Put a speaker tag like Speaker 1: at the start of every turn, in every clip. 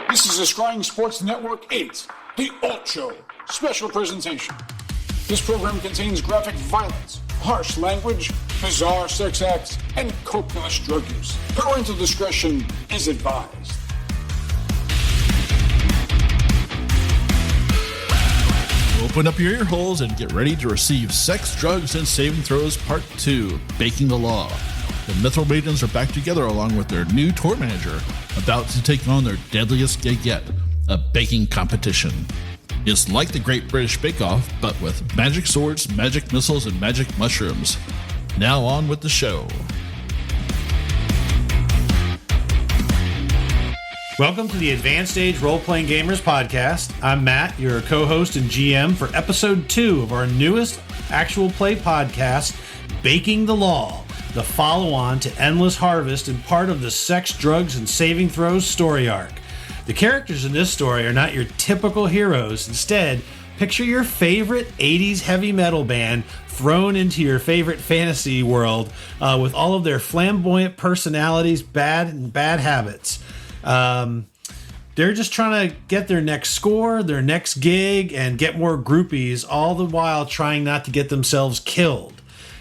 Speaker 1: This is a Scrying Sports Network 8, the Alt Show, special presentation. This program contains graphic violence, harsh language, bizarre sex acts, and copious drug use. Parental discretion is advised.
Speaker 2: Open up your ear holes and get ready to receive Sex, Drugs, and Saving Throws Part 2, Baking the Law. The Mithril Maidens are back together along with their new tour manager, about to take on their deadliest gig yet, a baking competition. It's like the Great British Bake Off, but with magic swords, magic missiles, and magic mushrooms. Now on with the show.
Speaker 3: Welcome to the Advanced Age Role-Playing Gamers podcast. I'm Matt, your co-host and GM for episode 2 of our newest actual play podcast, Baking the Law, the follow-on to Endless Harvest and part of the Sex, Drugs, and Saving Throws story arc. The characters in this story are not your typical heroes. Instead, picture your favorite 80s heavy metal band thrown into your favorite fantasy world with all of their flamboyant personalities, bad habits. They're just trying to get their next score, their next gig, and get more groupies, all the while trying not to get themselves killed.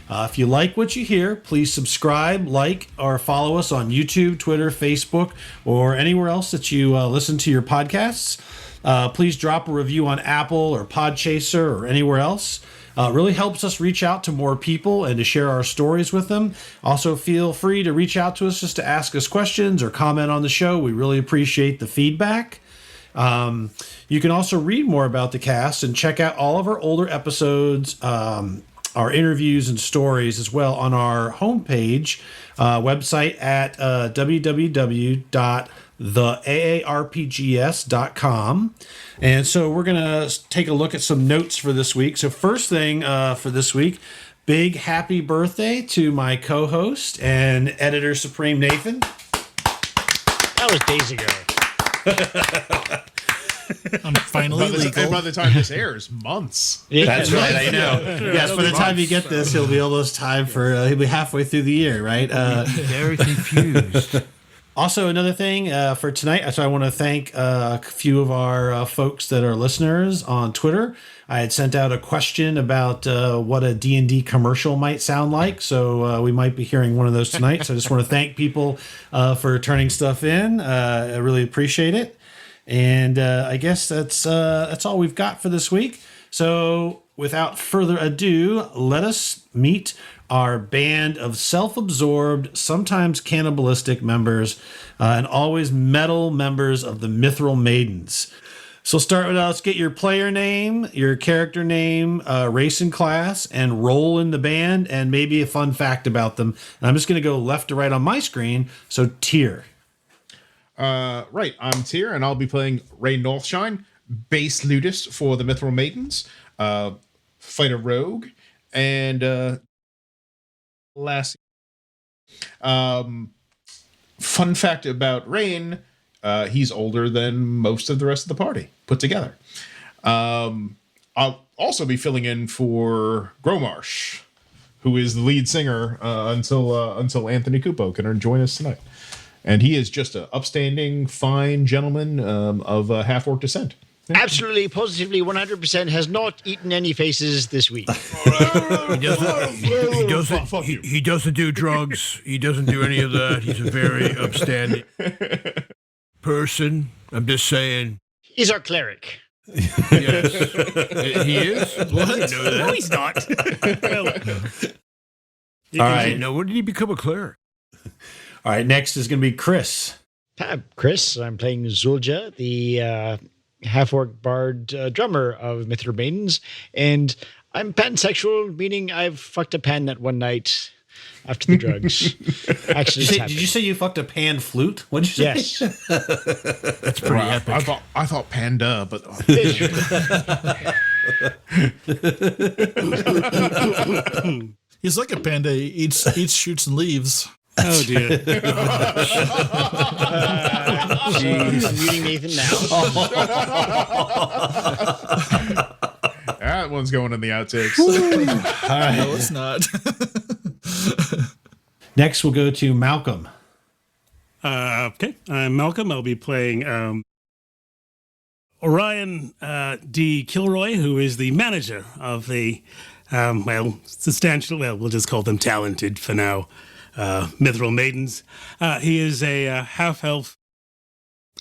Speaker 3: If you like what you hear, please subscribe, like, or follow us on YouTube, Twitter, Facebook, or anywhere else that you listen to your podcasts. Please drop a review on Apple or Podchaser or anywhere else. It really helps us reach out to more people and to share our stories with them. Also, feel free to reach out to us just to ask us questions or comment on the show. We really appreciate the feedback. You can also read more about the cast and check out all of our older episodes, our interviews and stories as well on our homepage website at www.theaarpgs.com. And so we're going to take a look at some notes for this week. So first thing for this week, big happy birthday to my co-host and editor supreme, Nathan.
Speaker 4: That was days ago.
Speaker 2: I'm finally legal.
Speaker 5: By the time this airs, months.
Speaker 4: Yeah,
Speaker 3: That's right, I know. Yes, by the time you get this, he'll be almost time for, he'll be halfway through the year, right?
Speaker 4: Very confused.
Speaker 3: Also, another thing for tonight, so I want to thank a few of our folks that are listeners on Twitter. I had sent out a question about what a D&D commercial might sound like, so we might be hearing one of those tonight. So I just want to thank people for turning stuff in. I really appreciate it. And I guess that's all we've got for this week. So without further ado, let us meet our band of self-absorbed, sometimes cannibalistic members, and always metal members of the Mithril Maidens. So start with, let's get your player name, your character name, race and class, and role in the band, and maybe a fun fact about them. And I'm just going to go left to right on my screen. So Tyr.
Speaker 5: Right, I'm Tyr, and I'll be playing Ray Northshine, bass ludist for the Mithril Maidens, fighter rogue, and Lassie. Fun fact about Rain, he's older than most of the rest of the party put together. I'll also be filling in for Gromarsh, who is the lead singer until Anthony Cupo can join us tonight. And he is just an upstanding, fine gentleman of half-orc descent.
Speaker 4: Absolutely, positively, 100% has not eaten any faces this week.
Speaker 6: He doesn't do drugs. He doesn't do any of that. He's a very upstanding person. I'm just saying.
Speaker 4: He's our cleric.
Speaker 6: Yes. He is? What? I didn't know that.
Speaker 4: No, he's not.
Speaker 3: All right.
Speaker 6: Now, when did he become a cleric?
Speaker 3: All right, next is going to be Chris.
Speaker 4: Hi, Chris. I'm playing Zulja, the half-orc bard drummer of Mithril Maidens, and I'm pansexual, meaning I've fucked a pan that one night after the drugs. Actually,
Speaker 3: Did you say you fucked a pan flute? What did you say?
Speaker 4: yes.
Speaker 6: That's pretty epic.
Speaker 5: I thought Panda, but
Speaker 2: He's like a panda. He eats, shoots, and leaves.
Speaker 6: Oh, dear.
Speaker 4: Jeez. I'm muting Nathan now.
Speaker 5: that one's going in the outtakes.
Speaker 3: All right.
Speaker 2: No, it's not.
Speaker 3: Next, we'll go to Malcolm.
Speaker 7: Okay, I'm Malcolm. I'll be playing Orin Killroy, who is the manager of the, substantial, we'll just call them talented for now, Mithril Maidens. He is a half-elf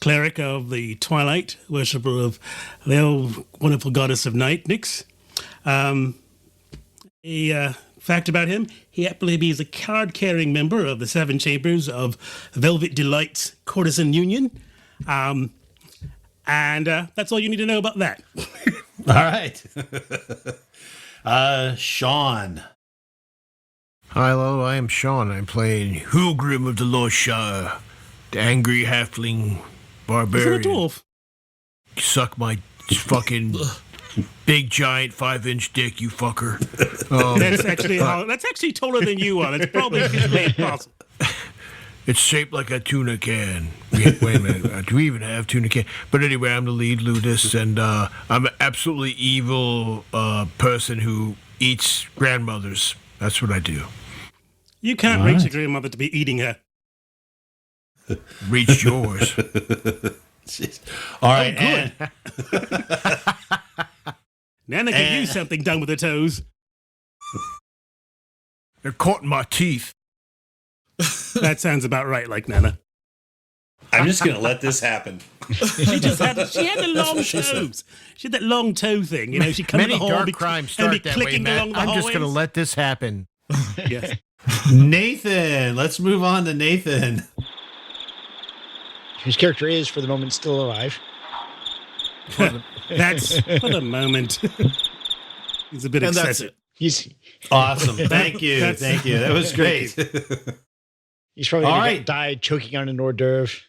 Speaker 7: cleric of the Twilight, worshipper of the old wonderful goddess of night, Nyx. Fact about him, he happily is a card-carrying member of the Seven Chambers of Velvet Delight's Courtesan Union. And that's all you need to know about that.
Speaker 3: All right. Sean.
Speaker 6: Hello, I am Sean. I'm playing Hugrim of the Lost Shire, the angry halfling barbarian.
Speaker 7: Is it a dwarf?
Speaker 6: Suck my fucking big giant 5-inch dick, you fucker.
Speaker 7: That's actually taller than you are. That's probably physically impossible.
Speaker 6: It's shaped like a tuna can. Wait a minute. Do we even have tuna can? But anyway, I'm the lead ludist, and I'm an absolutely evil person who eats grandmothers. That's what I do.
Speaker 7: You can't reach a grandmother to be eating her.
Speaker 6: Reach yours.
Speaker 3: All right.
Speaker 7: Good. Nana can use something done with her toes.
Speaker 6: They're caught in my teeth.
Speaker 7: That sounds about right, like Nana.
Speaker 3: I'm just going to let this happen.
Speaker 7: She had the long toes. She had that long toe thing. You know, she come in
Speaker 6: Many
Speaker 7: the hall
Speaker 6: dark
Speaker 7: and be,
Speaker 6: crimes
Speaker 7: and
Speaker 6: start
Speaker 7: be
Speaker 6: that way,
Speaker 7: clicking
Speaker 6: Matt.
Speaker 7: along the
Speaker 6: I'm just
Speaker 7: hallways.
Speaker 6: going to let this happen.
Speaker 7: Yes.
Speaker 3: Nathan. Let's move on to Nathan.
Speaker 4: Whose character is, for the moment, still alive.
Speaker 7: That's for the moment. He's a bit
Speaker 2: And that's
Speaker 7: excessive.
Speaker 2: it.
Speaker 4: He's
Speaker 3: Awesome. Thank you. Thank you. That was great.
Speaker 4: he's probably
Speaker 3: All
Speaker 4: going
Speaker 3: right.
Speaker 4: to die choking on an hors d'oeuvre.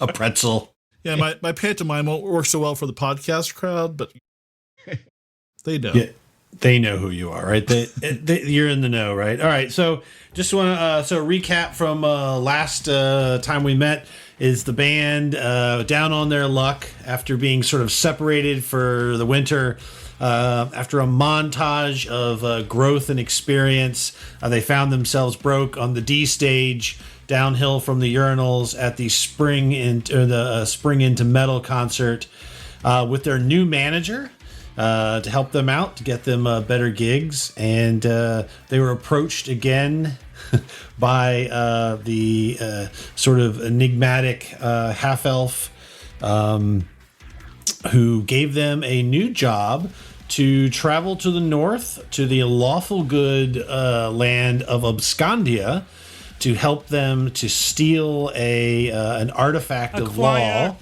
Speaker 3: A pretzel.
Speaker 2: Yeah, my pantomime won't work so well for the podcast crowd, but they know.
Speaker 3: Yeah, they know who you are, right? You're in the know, right? All right. So just want to recap from last time we met is the band down on their luck after being sort of separated for the winter. After a montage of growth and experience, they found themselves broke on the D stage, downhill from the urinals at the Spring into Metal concert with their new manager to help them out, to get them better gigs. And they were approached again by the sort of enigmatic half-elf who gave them a new job to travel to the north to the Lawful Good land of Obscondia to help them to steal an artifact of law,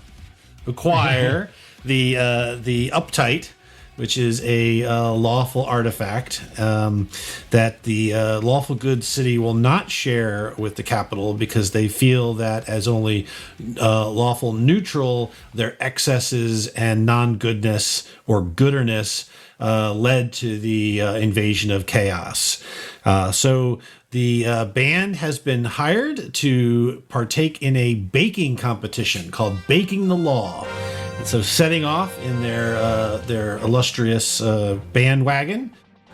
Speaker 3: acquire the Uptight, which is a lawful artifact that the Lawful Good city will not share with the capital because they feel that as only lawful neutral, their excesses and non-goodness or gooderness led to the invasion of chaos. So the band has been hired to partake in a baking competition called Baking the Law. And so setting off in their illustrious bandwagon.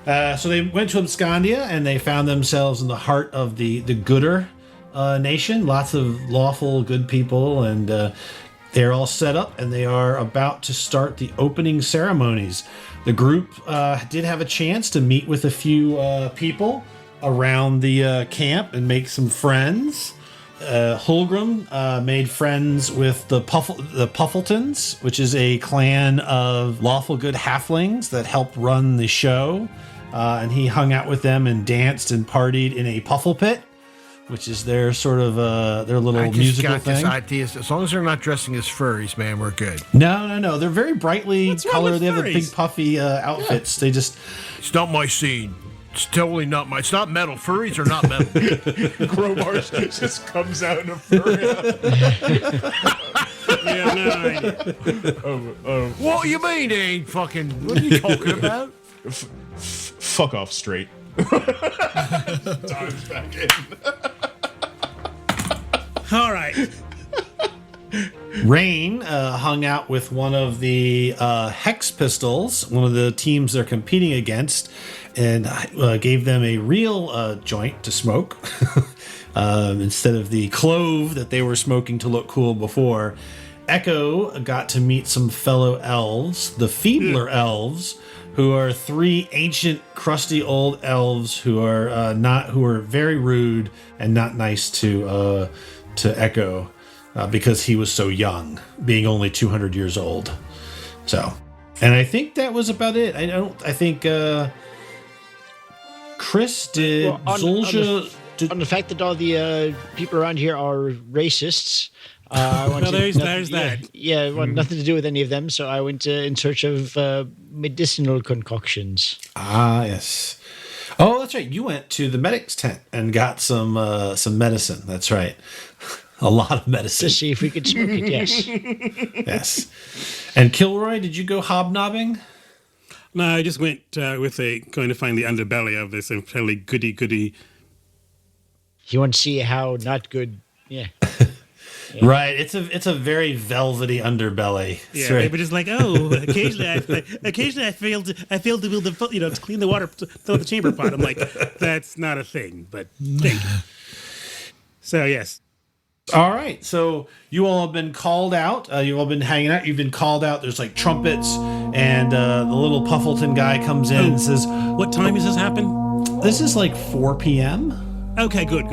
Speaker 3: So they went to Obscondia and they found themselves in the heart of the Gooder nation. Lots of lawful good people, and they're all set up and they are about to start the opening ceremonies. The group did have a chance to meet with a few people around the camp and make some friends. Hulgrim made friends with the Puffletons, which is a clan of lawful good halflings that help run the show. And he hung out with them and danced and partied in a puffle pit, which is their sort of their little musical thing.
Speaker 6: This idea. As long as they're not dressing as furries, man, we're good.
Speaker 3: No. They're very brightly colored. They have the big
Speaker 7: furries?
Speaker 3: puffy outfits. They just...
Speaker 6: It's not my scene. It's totally not my. It's not metal. Furries are not metal.
Speaker 5: Crowbars just comes out in a furry.
Speaker 6: What you mean they ain't fucking? What are you talking about?
Speaker 5: Fuck off straight. Dives back in.
Speaker 7: All right.
Speaker 3: Rain hung out with one of the Hex Pistols, one of the teams they're competing against, and gave them a real joint to smoke. instead of the clove that they were smoking to look cool before. Echo got to meet some fellow elves, the Feebler Elves, who are 3 ancient, crusty old elves who are very rude and not nice to Echo because he was so young, being only 200 years old. So, and I think that was about it. I think Chris did. Zulja
Speaker 4: on the fact that all the people around here are racists.
Speaker 7: There's that.
Speaker 4: Yeah, well, nothing to do with any of them. So I went in search of medicinal concoctions.
Speaker 3: Ah, yes. Oh, that's right. You went to the medic's tent and got some medicine. That's right. A lot of medicine.
Speaker 4: To see if we could smoke it, yes.
Speaker 3: Yes. And Killroy, did you go hobnobbing?
Speaker 7: No, I just went going to find the underbelly of this fairly goody.
Speaker 4: You want to see how not good, yeah.
Speaker 3: Yeah. Right, it's a very velvety underbelly.
Speaker 7: Yeah, they were just like, occasionally I fail to build to clean the water, fill the chamber pot. I'm like, that's not a thing, but thank you. So yes.
Speaker 3: All right, so you all have been called out. You've all been hanging out. You've been called out. There's like trumpets, and the little Puffleton guy comes in and says,
Speaker 7: "What time does this happen?"
Speaker 3: This is like 4 p.m.
Speaker 7: Okay, good.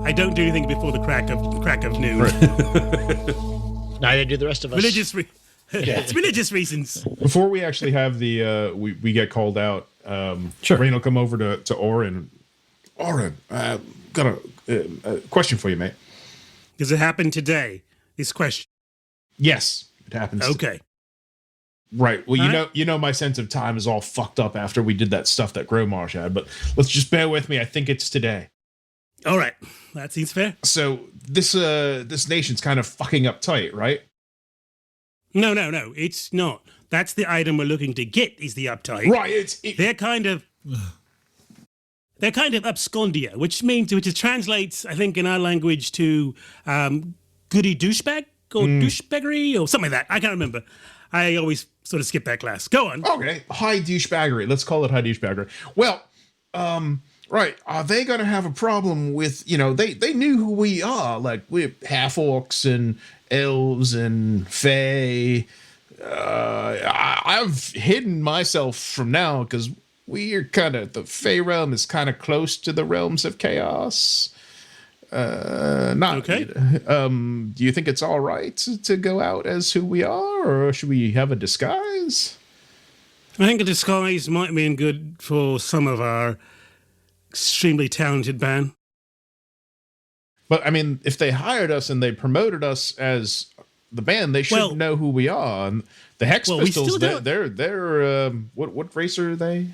Speaker 7: I don't do anything before the crack of noon.
Speaker 3: Right.
Speaker 4: Neither do the rest of us.
Speaker 7: It's religious reasons.
Speaker 5: Before we actually have the we get called out,
Speaker 3: Sure.
Speaker 5: Rain will come over to Orin. Orin, got a question for you, mate.
Speaker 7: Does it happen today? This question.
Speaker 5: Yes, it happens.
Speaker 7: Okay.
Speaker 5: Right. Well, you know, my sense of time is all fucked up after we did that stuff that Growmarsh had. But let's just bear with me. I think it's today.
Speaker 7: All right, that seems fair.
Speaker 5: So this nation's kind of fucking uptight, right?
Speaker 7: No, it's not. That's the item we're looking to get. Is the uptight?
Speaker 5: Right.
Speaker 7: They're kind of Obscondia, which translates, I think, in our language to goody douchebag or douchebaggery or something like that. I can't remember. I always sort of skip that class. Go on.
Speaker 5: Okay. High douchebaggery. Let's call it high douchebaggery. Well, right. Are they going to have a problem with, they knew who we are. Like, we're half-orcs and elves and fae. I've hidden myself from now because we're the fae realm is kind of close to the realms of chaos.
Speaker 7: Okay.
Speaker 5: Do you think it's all right to go out as who we are, or should we have a disguise?
Speaker 7: I think a disguise might be good for some of our extremely talented band.
Speaker 5: But I mean, if they hired us and they promoted us as the band, they should know who we are. And the Hex Pistols, they're what race are they?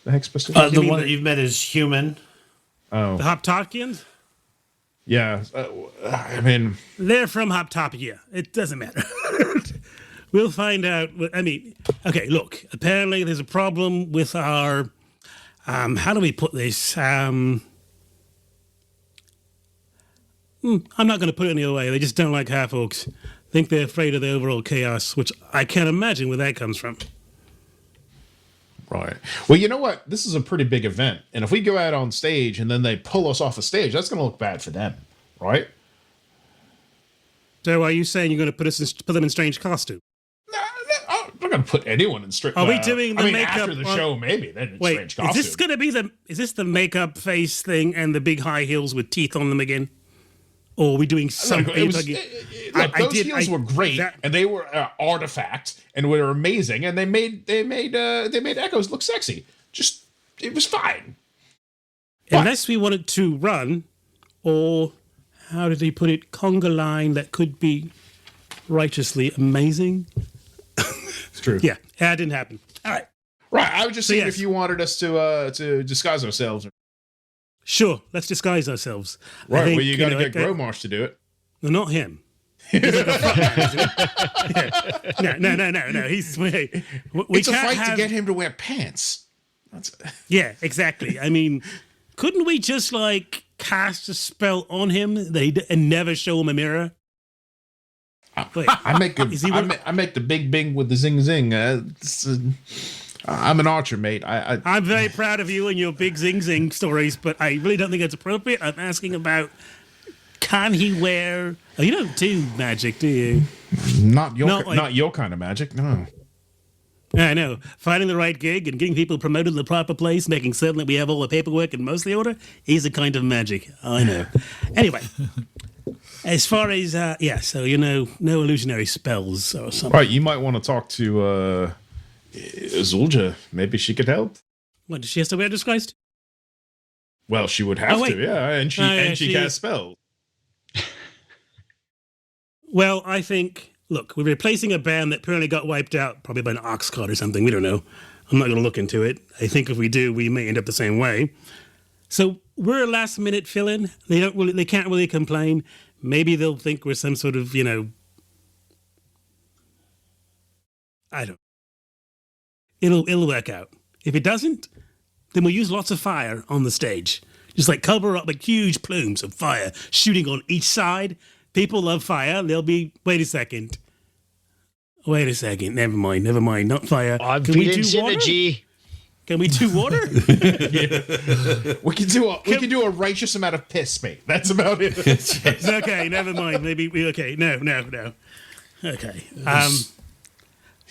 Speaker 5: The Hex Pistols?
Speaker 3: The one that you've met is human.
Speaker 5: Oh,
Speaker 7: The Hoptokians?
Speaker 5: yeah. I mean,
Speaker 7: They're from Hoptopia. It doesn't matter. We'll find out. Okay, look. Apparently there's a problem with our... how do we put this? I'm not going to put it any other way. They just don't like half-orcs. Think they're afraid of the overall chaos, which I can't imagine where that comes from.
Speaker 5: right. Well, you know what? This is a pretty big event. And if we go out on stage and then they pull us off the stage, that's going to look bad for them, right?
Speaker 7: So are you saying you're going to put them in strange costume?
Speaker 5: I'm not going to put anyone in strange.
Speaker 7: Are we doing the makeup
Speaker 5: after the show? Maybe then in strange costume.
Speaker 7: Is this going to be is this the makeup face thing and the big high heels with teeth on them again? Or are we doing something?
Speaker 5: Those heels were great, and they were artifacts, and were amazing, and they made Echoes look sexy. Just it was fine.
Speaker 7: Unless we wanted to run, or how did he put it? Conga line that could be righteously amazing.
Speaker 5: It's true.
Speaker 7: Yeah, that didn't happen. All right.
Speaker 5: Right. I was just saying if you wanted us to disguise ourselves.
Speaker 7: Sure, let's disguise ourselves.
Speaker 5: Right, well, you got to get Growmarsh to do it.
Speaker 7: No, not him. He's like a front man, No. He's
Speaker 5: it's a fight to get him to wear pants.
Speaker 7: Yeah, exactly. I mean, couldn't we just cast a spell on him and never show him a mirror?
Speaker 5: I make the big bing with the zing zing. I'm an archer, mate.
Speaker 7: I'm very proud of you and your big zing zing stories, but I really don't think it's appropriate. I'm asking about, can he wear... Oh, you don't do magic, do you?
Speaker 5: Not your kind of magic, no.
Speaker 7: I know. Finding the right gig and getting people promoted to the proper place, making certain that we have all the paperwork in most of the order, is a kind of magic. I know. Anyway, as far as, so no illusionary spells or something.
Speaker 5: Right, you might want to talk to Zulja. Maybe she could help.
Speaker 7: What, does she have to wear disguised?
Speaker 5: Well, she would have to, yeah. And she casts spells.
Speaker 7: Well, I think... Look, we're replacing a band that apparently got wiped out, probably by an ox cart or something. We don't know. I'm not going to look into it. I think if we do, we may end up the same way. So we're a last-minute fill-in. They can't really complain. Maybe they'll think we're some sort of, I don't. It'll work out. If it doesn't, then we'll use lots of fire on the stage. Just like cover up with huge plumes of fire shooting on each side. People love fire. They'll be... Wait a second. Never mind. Not fire.
Speaker 4: I'm
Speaker 7: Can we
Speaker 4: feeling
Speaker 7: do water?
Speaker 4: synergy.
Speaker 7: Can we do water?
Speaker 5: We can do a righteous amount of piss, mate. That's about it.
Speaker 7: It's okay. Never mind. Maybe we... Okay. No. Okay.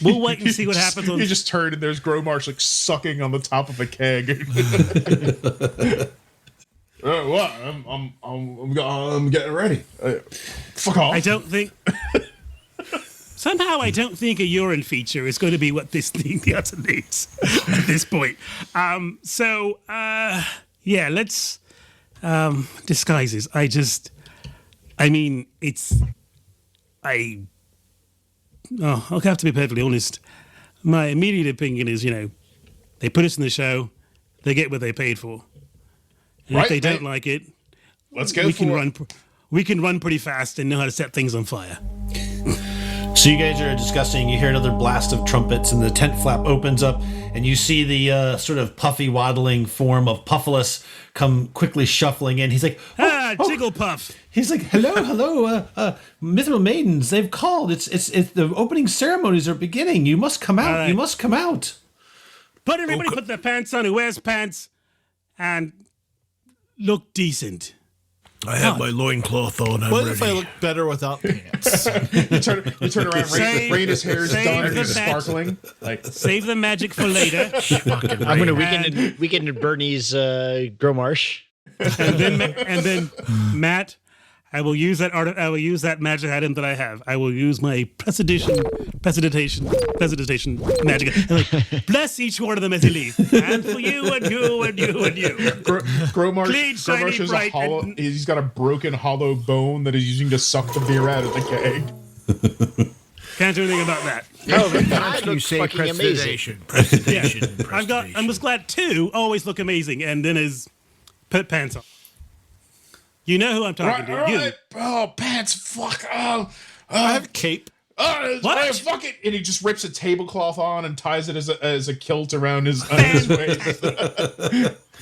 Speaker 7: We'll wait and see what happens on...
Speaker 5: You just turn and there's Gromarsh like sucking on the top of a keg. What? I'm getting ready. Fuck off.
Speaker 7: I don't think... Somehow I don't think a urine feature is going to be what this thing also needs at this point. Let's... disguises. I'll have to be perfectly honest. My immediate opinion is, they put us in the show, they get what they paid for. And if they don't like it,
Speaker 5: let's go.
Speaker 7: We can run pretty fast and know how to set things on fire.
Speaker 3: So you guys are discussing, you hear another blast of trumpets, and the tent flap opens up, and you see the sort of puffy, waddling form of Puffalus come quickly shuffling in. He's like,
Speaker 7: Jigglepuff.
Speaker 3: He's like, hello, Mithril Maidens, they've called. It's the opening ceremonies are beginning. You must come out. Right. You must come out.
Speaker 7: Everybody put their pants on. Who wears pants and look decent.
Speaker 6: I have my loincloth on. I'm
Speaker 2: What
Speaker 6: ready.
Speaker 2: if I look better without pants?
Speaker 5: you turn around, Raina's hair is done and sparkling.
Speaker 7: Save the magic for later.
Speaker 4: I'm going to weekend in Bernie's Gromarsh.
Speaker 7: and then Matt, I will use that magic item that I have. I will use my prestidigitation magic. And bless each one of them as you leave. And for you and you and you and you.
Speaker 5: Gromarsh is a hollow. He's got a broken hollow bone that he's using to suck the beer out of the keg.
Speaker 7: Can't do anything about that.
Speaker 4: Oh,
Speaker 6: you say
Speaker 4: fucking amazing.
Speaker 6: Prestidigitation.
Speaker 7: I was glad 2 always look amazing, and then his put pants on. You know who I'm talking to.
Speaker 5: Right.
Speaker 7: You.
Speaker 5: Oh, pants. Fuck.
Speaker 2: I have a cape.
Speaker 7: What?
Speaker 5: Fuck it. And he just rips a tablecloth on and ties it as a kilt around his waist.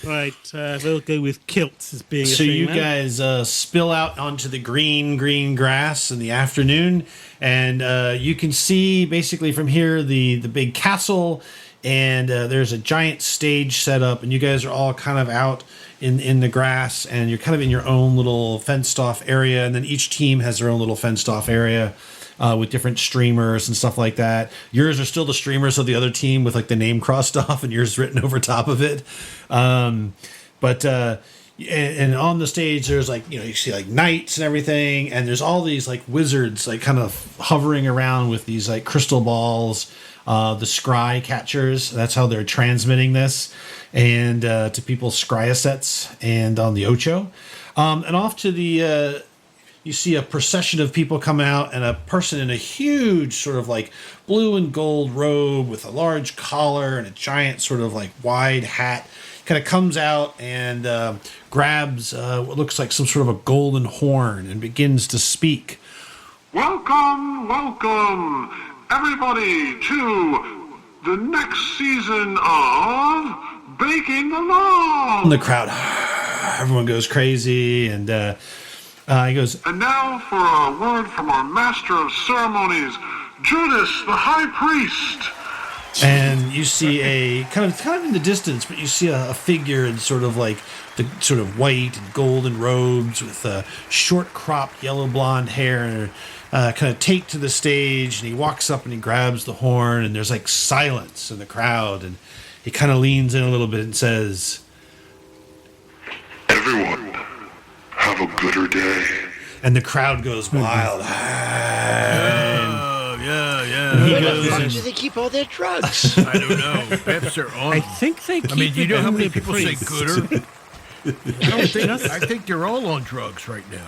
Speaker 7: Right. We'll go with kilts as being a
Speaker 3: So
Speaker 7: thing,
Speaker 3: you
Speaker 7: man.
Speaker 3: guys spill out onto the green grass in the afternoon, and you can see basically from here the big castle, and there's a giant stage set up, and you guys are all kind of out in the grass, and you're kind of in your own little fenced off area, and then each team has their own little fenced off area with different streamers and stuff like that. Yours are still the streamers of the other team with like the name crossed off and yours written over top of it. And on the stage there's like, you see like knights and everything, and there's all these like wizards like kind of hovering around with these like crystal balls, the scry catchers. That's how they're transmitting this, and to people's scry sets and on the Ocho. And off to the you see a procession of people coming out, and a person in a huge sort of like blue and gold robe with a large collar and a giant sort of like wide hat kind of comes out and grabs what looks like some sort of a golden horn and begins to speak.
Speaker 8: Welcome, everybody, to the next season of Baking the Law.
Speaker 3: And the crowd, everyone goes crazy, and he goes,
Speaker 8: And now for a word from our master of ceremonies, Judas, the high priest.
Speaker 3: And you see a kind of in the distance, but you see a figure in sort of like the sort of white and golden robes with short cropped yellow blonde hair, kind of take to the stage, and he walks up and he grabs the horn, and there's like silence in the crowd, and he kind of leans in a little bit and says,
Speaker 8: Everyone, have a gooder day.
Speaker 3: and the crowd goes wild.
Speaker 4: Where the fuck do they keep all their drugs?
Speaker 6: I don't know. Perhaps they're on.
Speaker 7: I think they keep
Speaker 6: I mean, do you know how many
Speaker 7: the
Speaker 6: people say
Speaker 7: priests.
Speaker 6: gooder? I think they're all on drugs right now.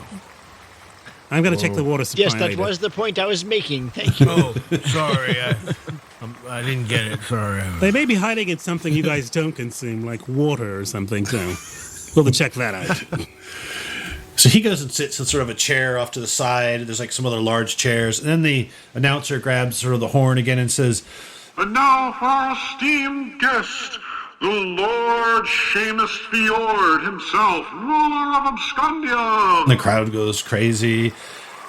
Speaker 7: I'm going to check the water supply.
Speaker 4: Yes, that
Speaker 7: later.
Speaker 4: was the point I was making. Thank you.
Speaker 6: Oh, sorry. I didn't get it. Sorry.
Speaker 7: They may be hiding in something you guys don't consume, like water or something, so we'll check that out.
Speaker 3: So he goes and sits in sort of a chair off to the side. There's like some other large chairs. And then the announcer grabs sort of the horn again and says,
Speaker 8: And now for our esteemed guest, the Lord Seamus Fjord himself, ruler of Obscondia.
Speaker 3: and the crowd goes crazy.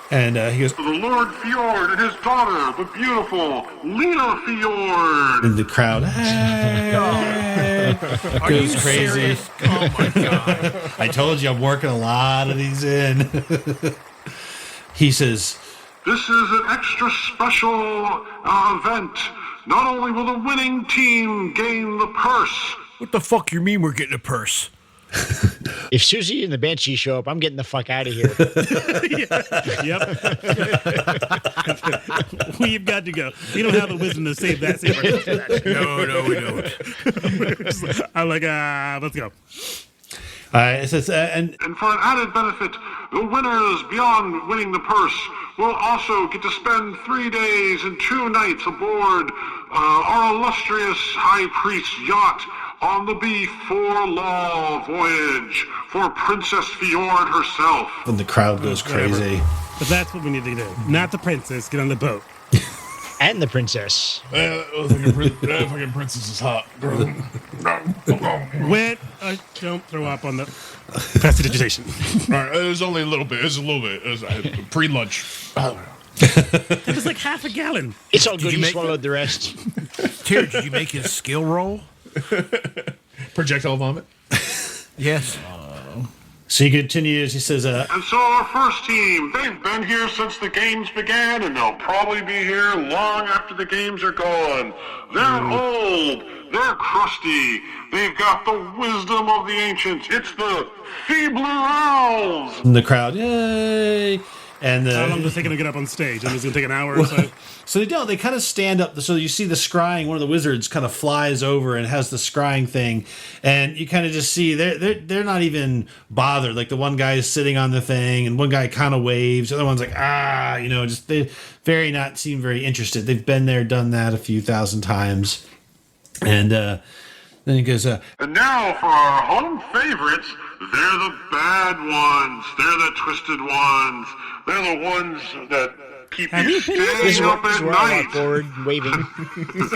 Speaker 3: And he goes,
Speaker 8: The Lord Fjord and his daughter, the beautiful Lena Fjord.
Speaker 3: and the crowd
Speaker 6: Are you
Speaker 3: goes crazy.
Speaker 6: serious? Oh my god!
Speaker 3: I told you I'm working a lot of these in. He says,
Speaker 8: This is an extra special event. Not only will the winning team gain the purse,
Speaker 6: What the fuck you mean we're getting a purse?
Speaker 4: If Susie and the Banshee show up, I'm getting the fuck out of here.
Speaker 7: Yep. We've got to go. We don't have the wisdom to save that.
Speaker 6: No, we don't.
Speaker 7: I'm like, let's go.
Speaker 3: it says, and
Speaker 8: and for an added benefit, the winners beyond winning the purse will also get to spend 3 days and 2 nights aboard our illustrious High Priest's yacht on the Before Law voyage for Princess Fjord herself.
Speaker 3: the crowd goes crazy.
Speaker 7: But that's what we need to do. Not the princess. Get on the boat.
Speaker 4: And the princess.
Speaker 2: Fucking princess is hot.
Speaker 7: Wait, don't throw up on the prestidigitation.
Speaker 2: All right, it was only a little bit. It was a little bit. It was pre-lunch.
Speaker 7: It was like half a gallon.
Speaker 4: It's all good.
Speaker 6: you
Speaker 4: You
Speaker 6: make
Speaker 4: swallowed the rest.
Speaker 6: Tyr, did you make his skill roll?
Speaker 2: Projectile vomit.
Speaker 6: Yes.
Speaker 3: So he continues, he says,
Speaker 8: And so our first team, they've been here since the games began, and they'll probably be here long after the games are gone. They're old, they're crusty, they've got the wisdom of the ancients. It's the Feebler Elves.
Speaker 3: and the crowd, yay! And
Speaker 7: How long does it take to get up on stage? And it's going to take an hour or so.
Speaker 3: so they don't. They kind of stand up. So you see the scrying. One of the wizards kind of flies over and has the scrying thing, and you kind of just see they're not even bothered. Like the one guy is sitting on the thing, and one guy kind of waves. The other one's like just they seem very interested. They've been there, done that a few thousand times, and then he goes,
Speaker 8: And now for our home favorites, they're the bad ones. They're the twisted ones. They're the ones that keep
Speaker 7: Have
Speaker 8: you
Speaker 7: you been-
Speaker 8: staying
Speaker 4: This is
Speaker 8: up
Speaker 4: where
Speaker 8: at
Speaker 4: I walk
Speaker 8: night.
Speaker 4: forward, waving.
Speaker 8: It's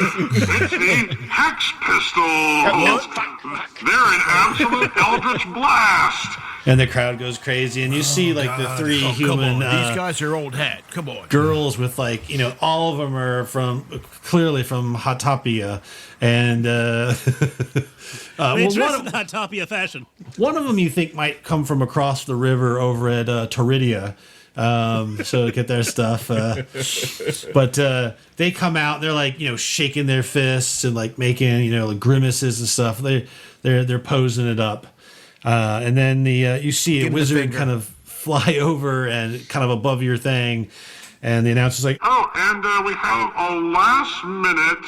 Speaker 8: the Hex Pistols. They're an absolute eldritch blast.
Speaker 3: and the crowd goes crazy, and you see like the three
Speaker 6: Come
Speaker 3: human
Speaker 6: on. These guys are old hat. Come on.
Speaker 3: girls with all of them are clearly from Hatopia, and
Speaker 7: They
Speaker 3: well,
Speaker 7: dress in Hatopia fashion.
Speaker 3: one of them you think might come from across the river over at Toridia, so to get their stuff. But they come out, they're like shaking their fists and like making like grimaces and stuff. They're posing it up, and then you see a
Speaker 6: Give 'em the
Speaker 3: wizard
Speaker 6: finger.
Speaker 3: kind of fly over and kind of above your thing, and the announcer's like,
Speaker 8: Oh, and we have a last-minute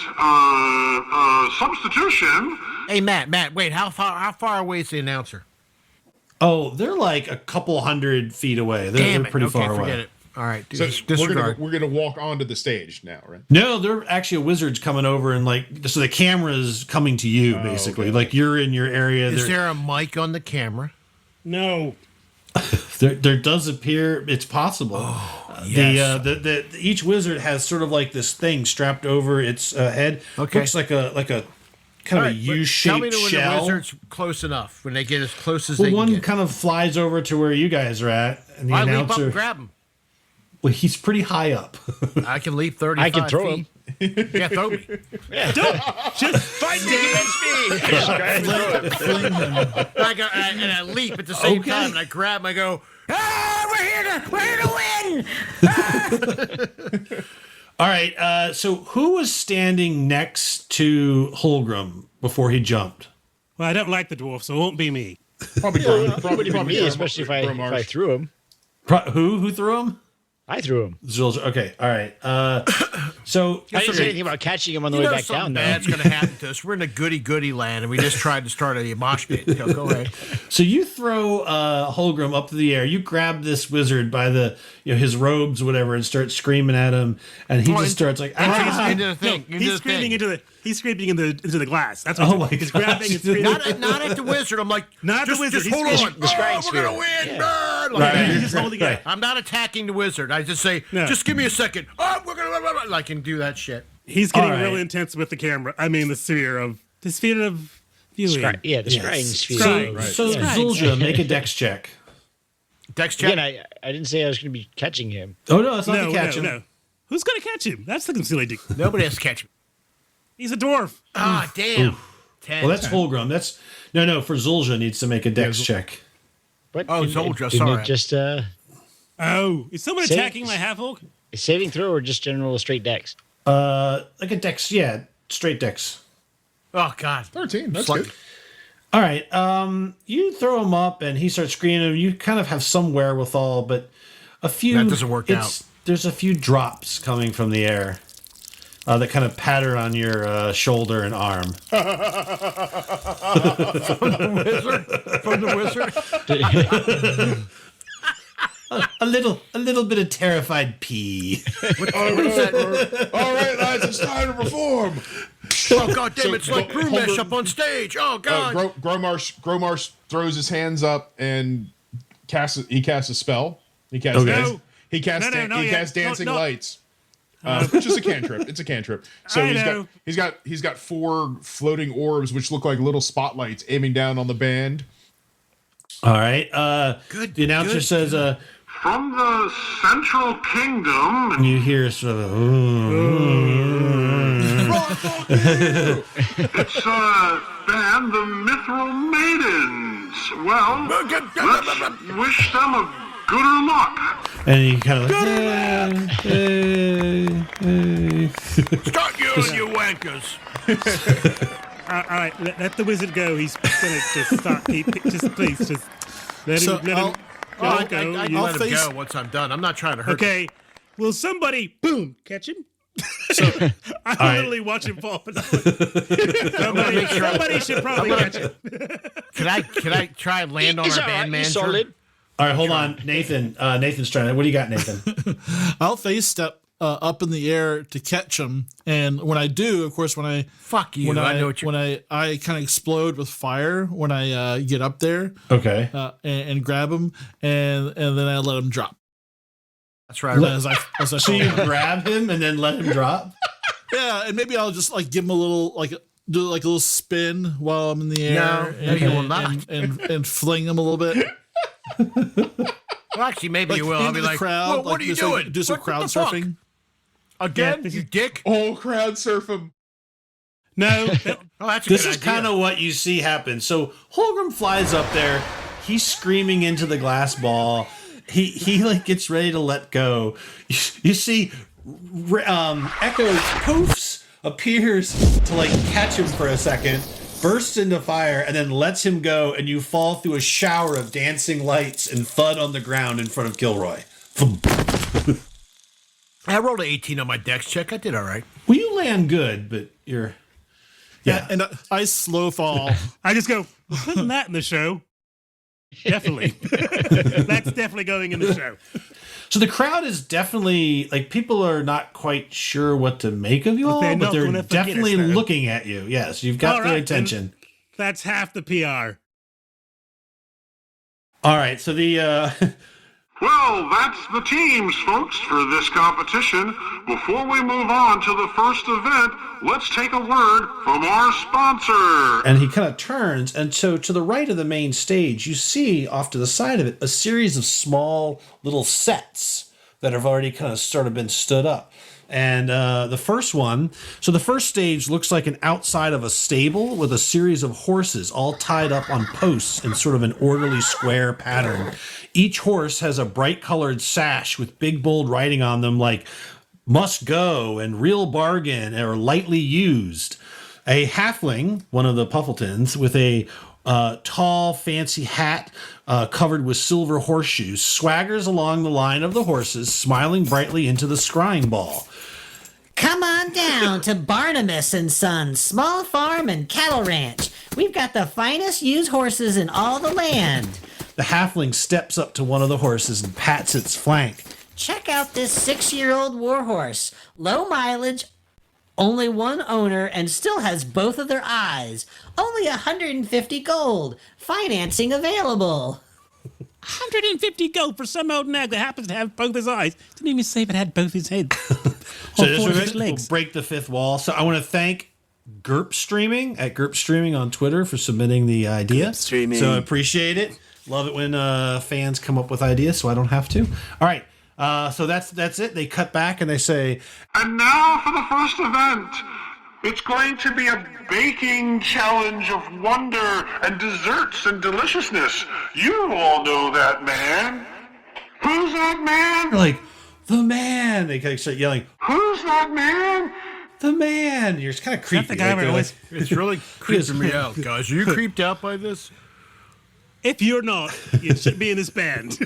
Speaker 8: substitution.
Speaker 6: Hey, Matt. Wait. How far away is the announcer?
Speaker 3: "Oh, they're like a couple 100 feet away. They're pretty
Speaker 6: okay,
Speaker 3: far away."
Speaker 6: forget it. All right.
Speaker 5: So
Speaker 6: Disregard.
Speaker 5: we're gonna walk onto the stage now, right?
Speaker 3: No, they're actually a wizard's coming over and so the camera's coming to you basically.
Speaker 5: okay.
Speaker 3: Like you're in your area.
Speaker 6: Is there a mic on the camera?
Speaker 7: No.
Speaker 3: There does appear it's possible.
Speaker 6: yes.
Speaker 3: The each wizard has sort of like this thing strapped over its head.
Speaker 6: Okay.
Speaker 3: Looks like a kind
Speaker 6: All
Speaker 3: of
Speaker 6: right,
Speaker 3: a
Speaker 6: but
Speaker 3: U-shaped
Speaker 6: Tell me when
Speaker 3: shell.
Speaker 6: the wizard's close enough. When they get as close as
Speaker 3: Well,
Speaker 6: they
Speaker 3: one
Speaker 6: can get.
Speaker 3: kind of flies over to where you guys are at, and the
Speaker 6: I leap up
Speaker 3: announcer.
Speaker 6: and grab him.
Speaker 3: Well, he's pretty high up.
Speaker 6: I can leap 35
Speaker 4: I can throw
Speaker 6: feet.
Speaker 4: him.
Speaker 6: Yeah, throw me.
Speaker 7: Just fight me against me.
Speaker 6: And I leap at the same time, and I grab him. I go, we're here to win.
Speaker 3: All right. So who was standing next to Holgrim before he jumped?
Speaker 7: Well, I don't like the dwarf, so it won't be me.
Speaker 5: Probably
Speaker 4: Me, especially if I threw him.
Speaker 3: Who threw him?
Speaker 4: I threw him.
Speaker 3: Zilja. Okay. All right. So
Speaker 4: I didn't say anything about catching him on the way back down, though.
Speaker 6: Bad's going to happen to us. We're in a goody land, and we just tried to start a mosh pit. Go ahead.
Speaker 3: So you throw Holgrim up to the air. You grab this wizard by the his robes, or whatever, and start screaming at him. And he just starts like
Speaker 6: into the thing.
Speaker 7: He's screaming into the glass. That's what he's grabbing and screaming.
Speaker 6: Not at the wizard. I'm like,
Speaker 7: Not
Speaker 6: just,
Speaker 7: the wizard.
Speaker 6: Just hold on. We're gonna win.
Speaker 4: Yeah.
Speaker 7: He's just holding it.
Speaker 6: I'm not attacking the wizard. I just say, just give me a second. Oh, we're gonna like and do that shit.
Speaker 7: He's getting really intense with the camera. I mean, the sphere of viewing.
Speaker 4: The scrying sphere.
Speaker 3: So Zulja, make a dex check.
Speaker 6: Dex check.
Speaker 4: Again, I didn't say I was going to be catching him.
Speaker 3: Oh no, it's not to catch him.
Speaker 7: No. Who's going to catch him? That's the silly dude.
Speaker 6: Nobody has to catch him.
Speaker 7: He's a dwarf.
Speaker 6: Ah, damn. 10.
Speaker 3: Well, that's Holgrim. That's no. For Zulja needs to make a dex check.
Speaker 4: But
Speaker 6: Zulja,
Speaker 4: didn't
Speaker 6: sorry.
Speaker 4: it just
Speaker 7: Is someone attacking my half-orc?
Speaker 4: a saving throw or just general straight dex?
Speaker 3: Like a dex, straight dex.
Speaker 6: Oh God,
Speaker 5: 13. That's good.
Speaker 3: All right. You throw him up, and he starts screaming. You kind of have some wherewithal, but a few
Speaker 6: that doesn't work out.
Speaker 3: There's a few drops coming from the air that kind of patter on your shoulder and arm.
Speaker 6: from the wizard.
Speaker 3: A little bit of terrified pee.
Speaker 5: All right, lads, it's time to perform.
Speaker 6: Oh God damn! It's like brew mesh up on stage. Oh God!
Speaker 5: Gromarsh throws his hands up and casts a spell. He casts dancing lights. Which is a cantrip. It's a cantrip. So he's got 4 floating orbs which look like little spotlights aiming down on the band.
Speaker 3: All right.
Speaker 6: Good.
Speaker 3: The announcer says,
Speaker 8: From the Central Kingdom.
Speaker 3: and you hear sort of,
Speaker 8: It's band, the Mithril Maidens. Well, let's wish them a gooder luck.
Speaker 3: and you kind of
Speaker 6: Start you and you wankers.
Speaker 7: All right, let the wizard go. He's gonna just start. Please let him go.
Speaker 6: I let him go once I'm done. I'm not trying to hurt him.
Speaker 7: Okay, will somebody catch him? I literally watch him fall. Somebody should probably catch him.
Speaker 6: Can I try and land on our band manager?
Speaker 4: Solid.
Speaker 3: all right, hold on, Nathan. Nathan's trying to. What do you got, Nathan?
Speaker 2: I'll face step up in the air to catch him, and when I do, of course, I know what you're... when I kind of explode with fire when I get up there.
Speaker 3: Okay.
Speaker 2: And grab him, and then I let him drop.
Speaker 6: That's right.
Speaker 3: So you grab him and then let him drop?
Speaker 2: Yeah, and maybe I'll just like give him a little do a little spin while I'm in the air.
Speaker 6: No, you will not.
Speaker 2: And fling him a little bit.
Speaker 6: Well, actually, maybe you will. I'll be like,
Speaker 2: crowd,
Speaker 6: what are you doing?
Speaker 2: Do some crowd surfing.
Speaker 6: Again, you dick?
Speaker 5: Oh, crowd surf him.
Speaker 7: No.
Speaker 3: This is kind of what you see happen. So Holgrim flies up there. He's screaming into the glass ball. He like gets ready to let go. You see Echo's poofs appears to like catch him for a second, bursts into fire, and then lets him go, and you fall through a shower of dancing lights and thud on the ground in front of Killroy.
Speaker 6: I rolled an 18 on my dex check. I did all right.
Speaker 3: Well, you land good, but you're...
Speaker 2: Yeah, and I slow fall.
Speaker 7: I just go, we're putting that in the show. Definitely. That's definitely going in the show.
Speaker 3: So the crowd is definitely, like, people are not quite sure what to make of you all, but they're definitely looking at you. Yes, you've got their attention.
Speaker 7: That's half the PR.
Speaker 3: All right, so the...
Speaker 8: Well, that's the teams, folks, for this competition. Before we move on to the first event, let's take a word from our sponsor.
Speaker 3: And he kind of turns, and so to the right of the main stage, you see off to the side of it a series of small little sets that have already kind of sort of been stood up. And the first one, so the first stage looks like an outside of a stable with a series of horses all tied up on posts in sort of an orderly square pattern. Each horse has a bright colored sash with big bold writing on them like "must go" and "real bargain" or "lightly used." A halfling, one of the Puffletons, with a tall, fancy hat covered with silver horseshoes, swaggers along the line of the horses, smiling brightly into the scrying ball.
Speaker 9: Come on down to Barnabas and Sons Small Farm and Cattle Ranch. We've got the finest used horses in all the land.
Speaker 3: The halfling steps up to one of the horses and pats its flank.
Speaker 9: Check out this 6-year-old warhorse. Low mileage, only one owner, and still has both of their eyes. Only 150 gold. Financing available.
Speaker 7: 150 gold for some old nag that happens to have both his eyes. Didn't even say if it had both his heads.
Speaker 3: So
Speaker 7: Or
Speaker 3: this
Speaker 7: four of
Speaker 3: will
Speaker 7: his legs.
Speaker 3: break the fifth wall. So I want to thank Gerp Streaming at Gerp Streaming on Twitter for submitting the idea.
Speaker 7: Gerp Streaming.
Speaker 3: So I appreciate it. Love it when fans come up with ideas so I don't have to. All right. So that's it. They cut back and they say,
Speaker 8: And now for the first event. It's going to be a baking challenge of wonder and desserts and deliciousness. You all know that man. Who's that man?
Speaker 3: like, the man. They kind of start yelling,
Speaker 8: Who's that man?
Speaker 3: the man. You're just kind of creepy.
Speaker 7: the guy where
Speaker 3: They're
Speaker 7: it was-
Speaker 6: It's really creeping me out, guys. Are you creeped out by this?
Speaker 7: If you're not, you should be in this band.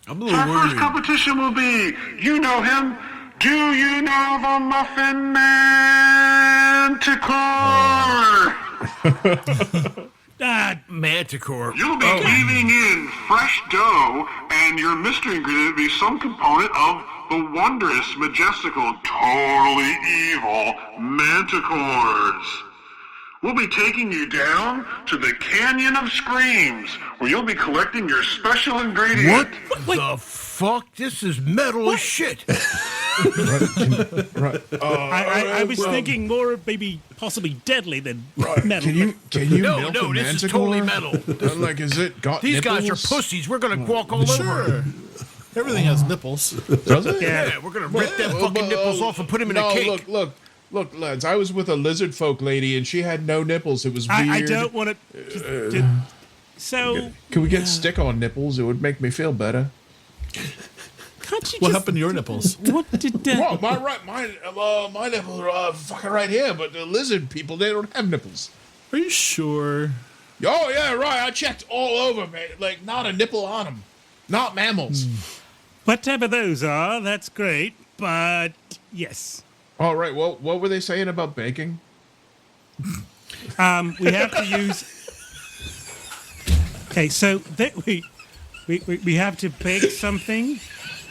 Speaker 6: I'm a little
Speaker 8: Our first
Speaker 6: worried.
Speaker 8: competition will be, you know him. Do you know the Muffin Manticore?
Speaker 6: Manticore.
Speaker 8: You'll be weaving in fresh dough, and your mystery ingredient will be some component of the wondrous, majestical, totally evil Manticores. We'll be taking you down to the Canyon of Screams, where you'll be collecting your special ingredient.
Speaker 6: What the fuck? This is metal as shit.
Speaker 5: Right.
Speaker 7: I was thinking more maybe possibly deadly than metal.
Speaker 5: Can you
Speaker 6: No,
Speaker 5: milk
Speaker 6: no,
Speaker 5: a
Speaker 6: this is
Speaker 5: manticore?
Speaker 6: totally metal.
Speaker 5: Like, is it got
Speaker 6: These guys are
Speaker 5: nipples?
Speaker 6: pussies. We're gonna walk all over.
Speaker 2: Sure. Everything has nipples.
Speaker 5: Does it?
Speaker 6: Yeah, we're gonna rip them fucking nipples off and put them in
Speaker 5: no,
Speaker 6: a cake.
Speaker 5: Look, lads. I was with a lizard folk lady, and she had no nipples. It was weird.
Speaker 7: I don't want to. So
Speaker 5: Can we get stick-on nipples? It would make me feel better.
Speaker 7: can't you
Speaker 2: What
Speaker 7: just?
Speaker 2: happened to your nipples?
Speaker 7: What did
Speaker 5: Well, my nipples are fucking right here, but the lizard people, they don't have nipples.
Speaker 2: Are you sure?
Speaker 5: Oh yeah, right. I checked all over, man. Like, not a nipple on them. Not mammals.
Speaker 7: Whatever those are, that's great. But yes,
Speaker 5: All right. Well, what were they saying about baking?
Speaker 7: we have to use. Okay, so we have to bake something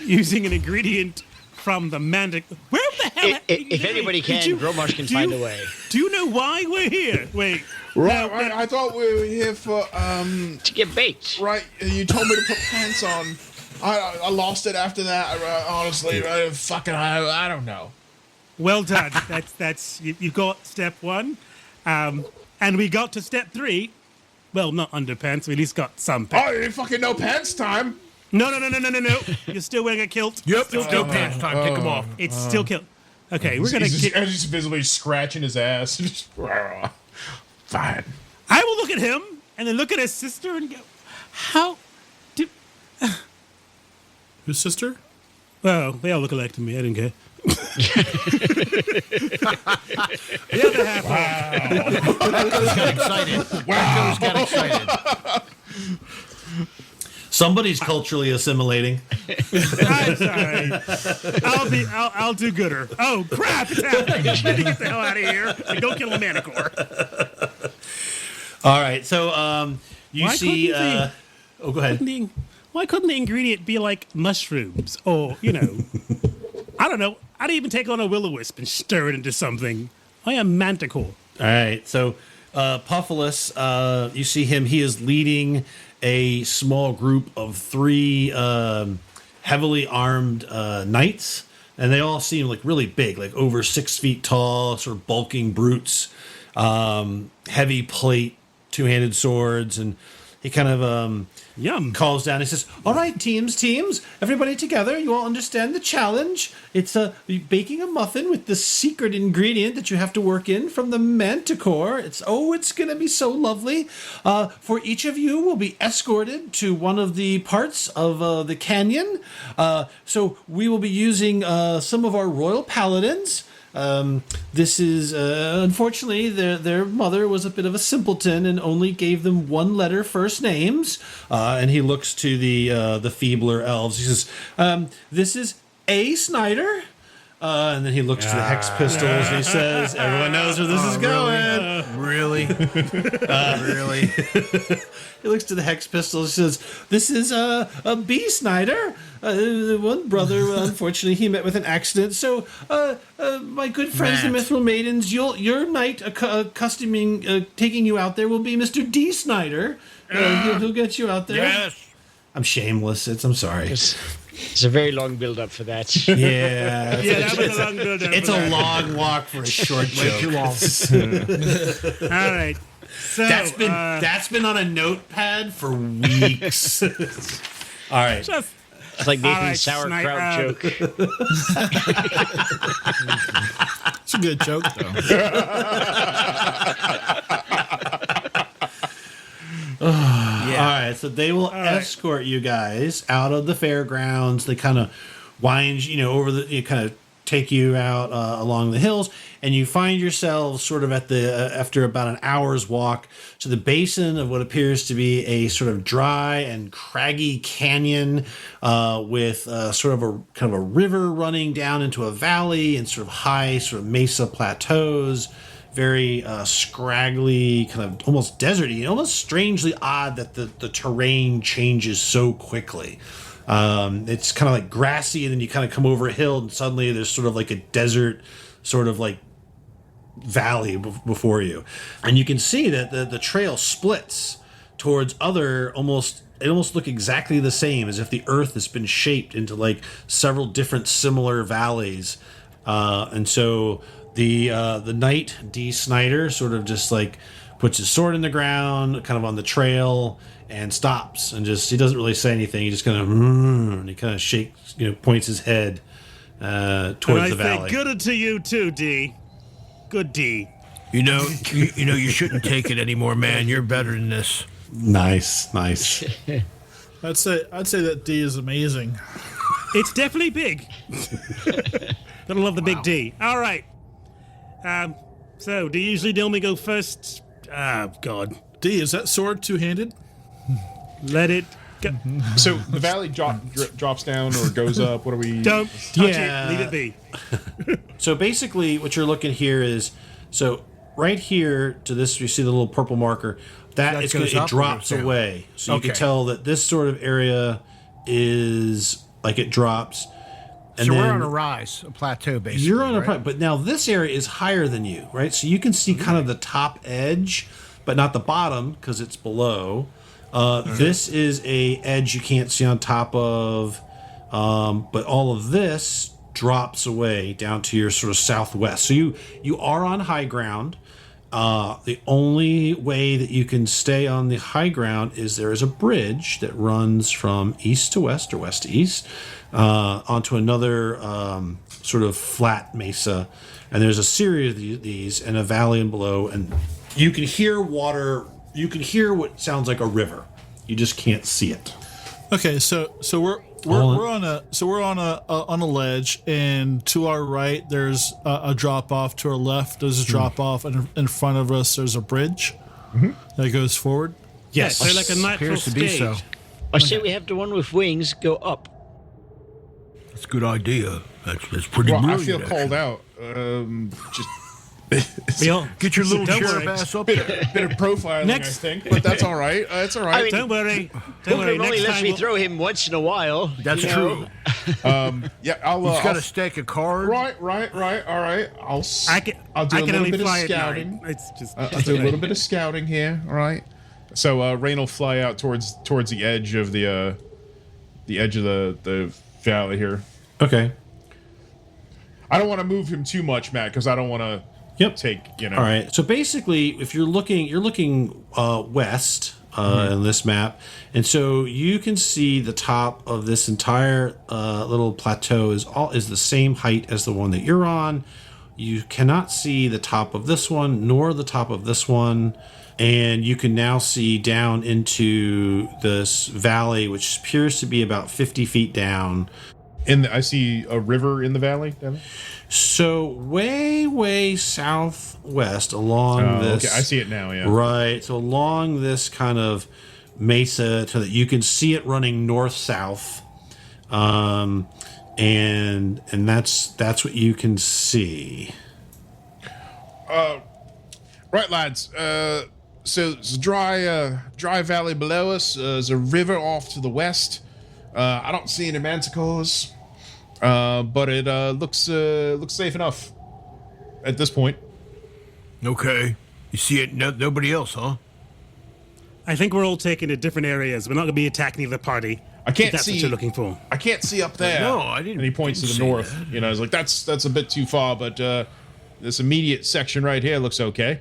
Speaker 7: using an ingredient from the Manticore. Where the hell?
Speaker 4: If anybody can, Gromarsh can find a way.
Speaker 7: Do you know why we're here? Wait.
Speaker 5: Right,
Speaker 7: now-
Speaker 5: right. I thought we were here for
Speaker 4: To get baked.
Speaker 5: Right. You told me to put pants on. I lost it after that. Honestly, I don't know.
Speaker 7: Well done. That's you got step one, and we got to step three. Well, not underpants. We at least got some pants.
Speaker 5: Oh, you fucking no pants time.
Speaker 7: No. You're still wearing a kilt.
Speaker 6: Yep, it's no pants time. Take them off.
Speaker 7: It's still kilt. Okay, we're gonna.
Speaker 5: He's just visibly scratching his ass. Fine.
Speaker 7: I will look at him and then look at his sister and go, "How do?"
Speaker 2: His sister?
Speaker 7: Well, they all look alike to me. I don't care. The other half.
Speaker 6: Got excited. Wow. Got excited.
Speaker 3: somebody's culturally assimilating.
Speaker 7: I'm sorry. I'll do gooder. Oh crap! It's happening. Let me get the hell out of here and go kill a Manticore.
Speaker 3: All right, so you
Speaker 7: Why
Speaker 3: see.
Speaker 7: couldn't they-
Speaker 3: Oh, go ahead.
Speaker 7: Why couldn't the ingredient be like mushrooms or I don't know. I'd even take on a will-o-wisp and stir it into something. I am Manticore.
Speaker 3: All right, so Puffalus, you see him. He is leading a small group of 3 heavily armed knights, and they all seem like really big, like over 6 feet tall, sort of bulking brutes, heavy plate, 2-handed swords, and he kind of
Speaker 7: Yum.
Speaker 3: calls down. He says, "All right, teams, everybody together. You all understand the challenge. It's baking a muffin with the secret ingredient that you have to work in from the Manticore. It's going to be so lovely. For each of you will be escorted to one of the parts of the canyon. So we will be using some of our royal paladins. This is unfortunately their mother was a bit of a simpleton and only gave them one letter first names." And he looks to the Feebler Elves. He says, "This is A. Snyder." And then he looks to the Hex Pistols and he says, "Everyone knows where this is going."
Speaker 6: Really? Really?
Speaker 3: He looks to the Hex Pistols and says, "This is a B. Snyder. One brother, unfortunately, he met with an accident. So, my good friends, the
Speaker 6: Matt.
Speaker 3: Mithril Maidens, your knight taking you out there will be Mr. D. Snyder. He'll get you out there."
Speaker 6: Yes.
Speaker 3: I'm shameless. I'm sorry.
Speaker 4: It's a very long build up for that.
Speaker 3: Yeah.
Speaker 7: Yeah, that was a long build up.
Speaker 3: It's a long walk for a short joke.
Speaker 6: Too long.
Speaker 7: All right. So
Speaker 3: That's been on a notepad for weeks. All right.
Speaker 7: just
Speaker 4: It's like Nathan's
Speaker 7: All right,
Speaker 4: sauerkraut joke.
Speaker 2: It's a good joke, though.
Speaker 3: All right, so they will escort you guys out of the fairgrounds. They kind of wind, over the, kind of take you out along the hills, and you find yourselves sort of at the after about an hour's walk to the basin of what appears to be a sort of dry and craggy canyon with sort of a kind of a river running down into a valley and sort of high sort of mesa plateaus. Very scraggly, kind of almost deserty, almost strangely odd that the terrain changes so quickly. It's kind of like grassy, and then you kind of come over a hill, and suddenly there's sort of like a desert, sort of like valley before you, and you can see that the trail splits towards other they almost look exactly the same, as if the earth has been shaped into like several different similar valleys, and so. The knight, D. Snyder, sort of just like puts his sword in the ground, kind of on the trail, and stops. And he doesn't really say anything. He just kind of, and he kind of shakes, points his head towards the valley.
Speaker 7: I say good to you too, D. Good D.
Speaker 6: You you shouldn't take it anymore, man. You're better than this.
Speaker 3: Nice.
Speaker 2: I'd say that D is amazing.
Speaker 7: It's definitely big. Gotta love the big D. All right. So, do you usually normally go first? God.
Speaker 2: D, is that sword two-handed?
Speaker 7: Let it go.
Speaker 5: So the valley drops down or goes up. What are we?
Speaker 7: Don't touch
Speaker 3: Yeah.
Speaker 7: it. Leave it be.
Speaker 3: So basically, what you're looking here is, so right here to this, you see the little purple marker.
Speaker 6: That
Speaker 3: It
Speaker 6: goes up or
Speaker 3: drops
Speaker 6: goes down?
Speaker 3: away. So you can
Speaker 6: Okay.
Speaker 3: tell that this sort of area is like it drops. And
Speaker 6: So we're
Speaker 3: then
Speaker 6: on a rise, a plateau, basically.
Speaker 3: you're on a
Speaker 6: right?
Speaker 3: but now this area is higher than you, right? So you can see kind of the top edge, but not the bottom because it's below. This is a edge you can't see on top of, but all of this drops away down to your sort of southwest. So you are on high ground. The only way that you can stay on the high ground is there is a bridge that runs from east to west or west to east onto another sort of flat mesa. And there's a series of these and a valley and below. And you can hear water. You can hear what sounds like a river. You just can't see it.
Speaker 2: Okay, so we're on a ledge, and to our right there's a drop off. To our left there's a drop off, and in front of us there's a bridge that goes forward.
Speaker 3: Yes.
Speaker 7: So like a nitro
Speaker 6: Appears to be
Speaker 7: stage.
Speaker 6: so.
Speaker 4: I say we have the one with wings go up.
Speaker 6: That's a good idea. That's pretty
Speaker 5: Well, I
Speaker 6: brilliant.
Speaker 5: feel
Speaker 6: actually.
Speaker 5: called out. Just
Speaker 7: We all-
Speaker 6: Get your little
Speaker 7: Don't
Speaker 6: cherub
Speaker 7: worry.
Speaker 6: ass up there.
Speaker 5: bit of profiling,
Speaker 7: Next.
Speaker 5: I think, but that's all right. That's all right.
Speaker 4: I mean,
Speaker 7: Don't worry. Don't worry.
Speaker 4: Booker only
Speaker 7: Next
Speaker 4: lets
Speaker 7: time
Speaker 4: me
Speaker 7: we'll-
Speaker 4: throw him once in a while.
Speaker 6: That's
Speaker 4: you know?
Speaker 6: true.
Speaker 5: Yeah, I'll.
Speaker 6: He's got
Speaker 5: I'll
Speaker 6: a stack of cards.
Speaker 5: right. All right. I'll do
Speaker 7: I
Speaker 5: a
Speaker 7: can
Speaker 5: little
Speaker 7: only
Speaker 5: bit of
Speaker 7: fly at
Speaker 5: scouting.
Speaker 7: night. It's just.
Speaker 5: I'll do a little bit of scouting here. All right. So Rain will fly out towards the edge of the valley here.
Speaker 3: Okay.
Speaker 5: I don't want to move him too much, Matt, because I don't want to
Speaker 3: Yep.
Speaker 5: take
Speaker 3: All right. So basically, if you're looking west in this map. And so you can see the top of this entire little plateau is the same height as the one that you're on. You cannot see the top of this one, nor the top of this one. And you can now see down into this valley, which appears to be about 50 feet down.
Speaker 5: And I see a river in the valley.
Speaker 3: So way southwest along this.
Speaker 5: Okay, I see it now. Yeah.
Speaker 3: Right. So along this kind of mesa, so that you can see it running north-south, and that's what you can see.
Speaker 5: Right, lads. So it's a dry valley below us. There's a river off to the west. I don't see any manticores, but it looks safe enough at this point.
Speaker 6: Okay. You see it? Nobody else, huh?
Speaker 7: I think we're all taking to different areas. We're not going to be attacking the party.
Speaker 5: I can't
Speaker 7: if that's
Speaker 5: see
Speaker 7: what you're looking for.
Speaker 5: I can't see up there.
Speaker 6: No, I didn't.
Speaker 5: And he points to the
Speaker 6: see
Speaker 5: north.
Speaker 6: that.
Speaker 5: You know, it's like that's a bit too far, but this immediate section right here looks okay.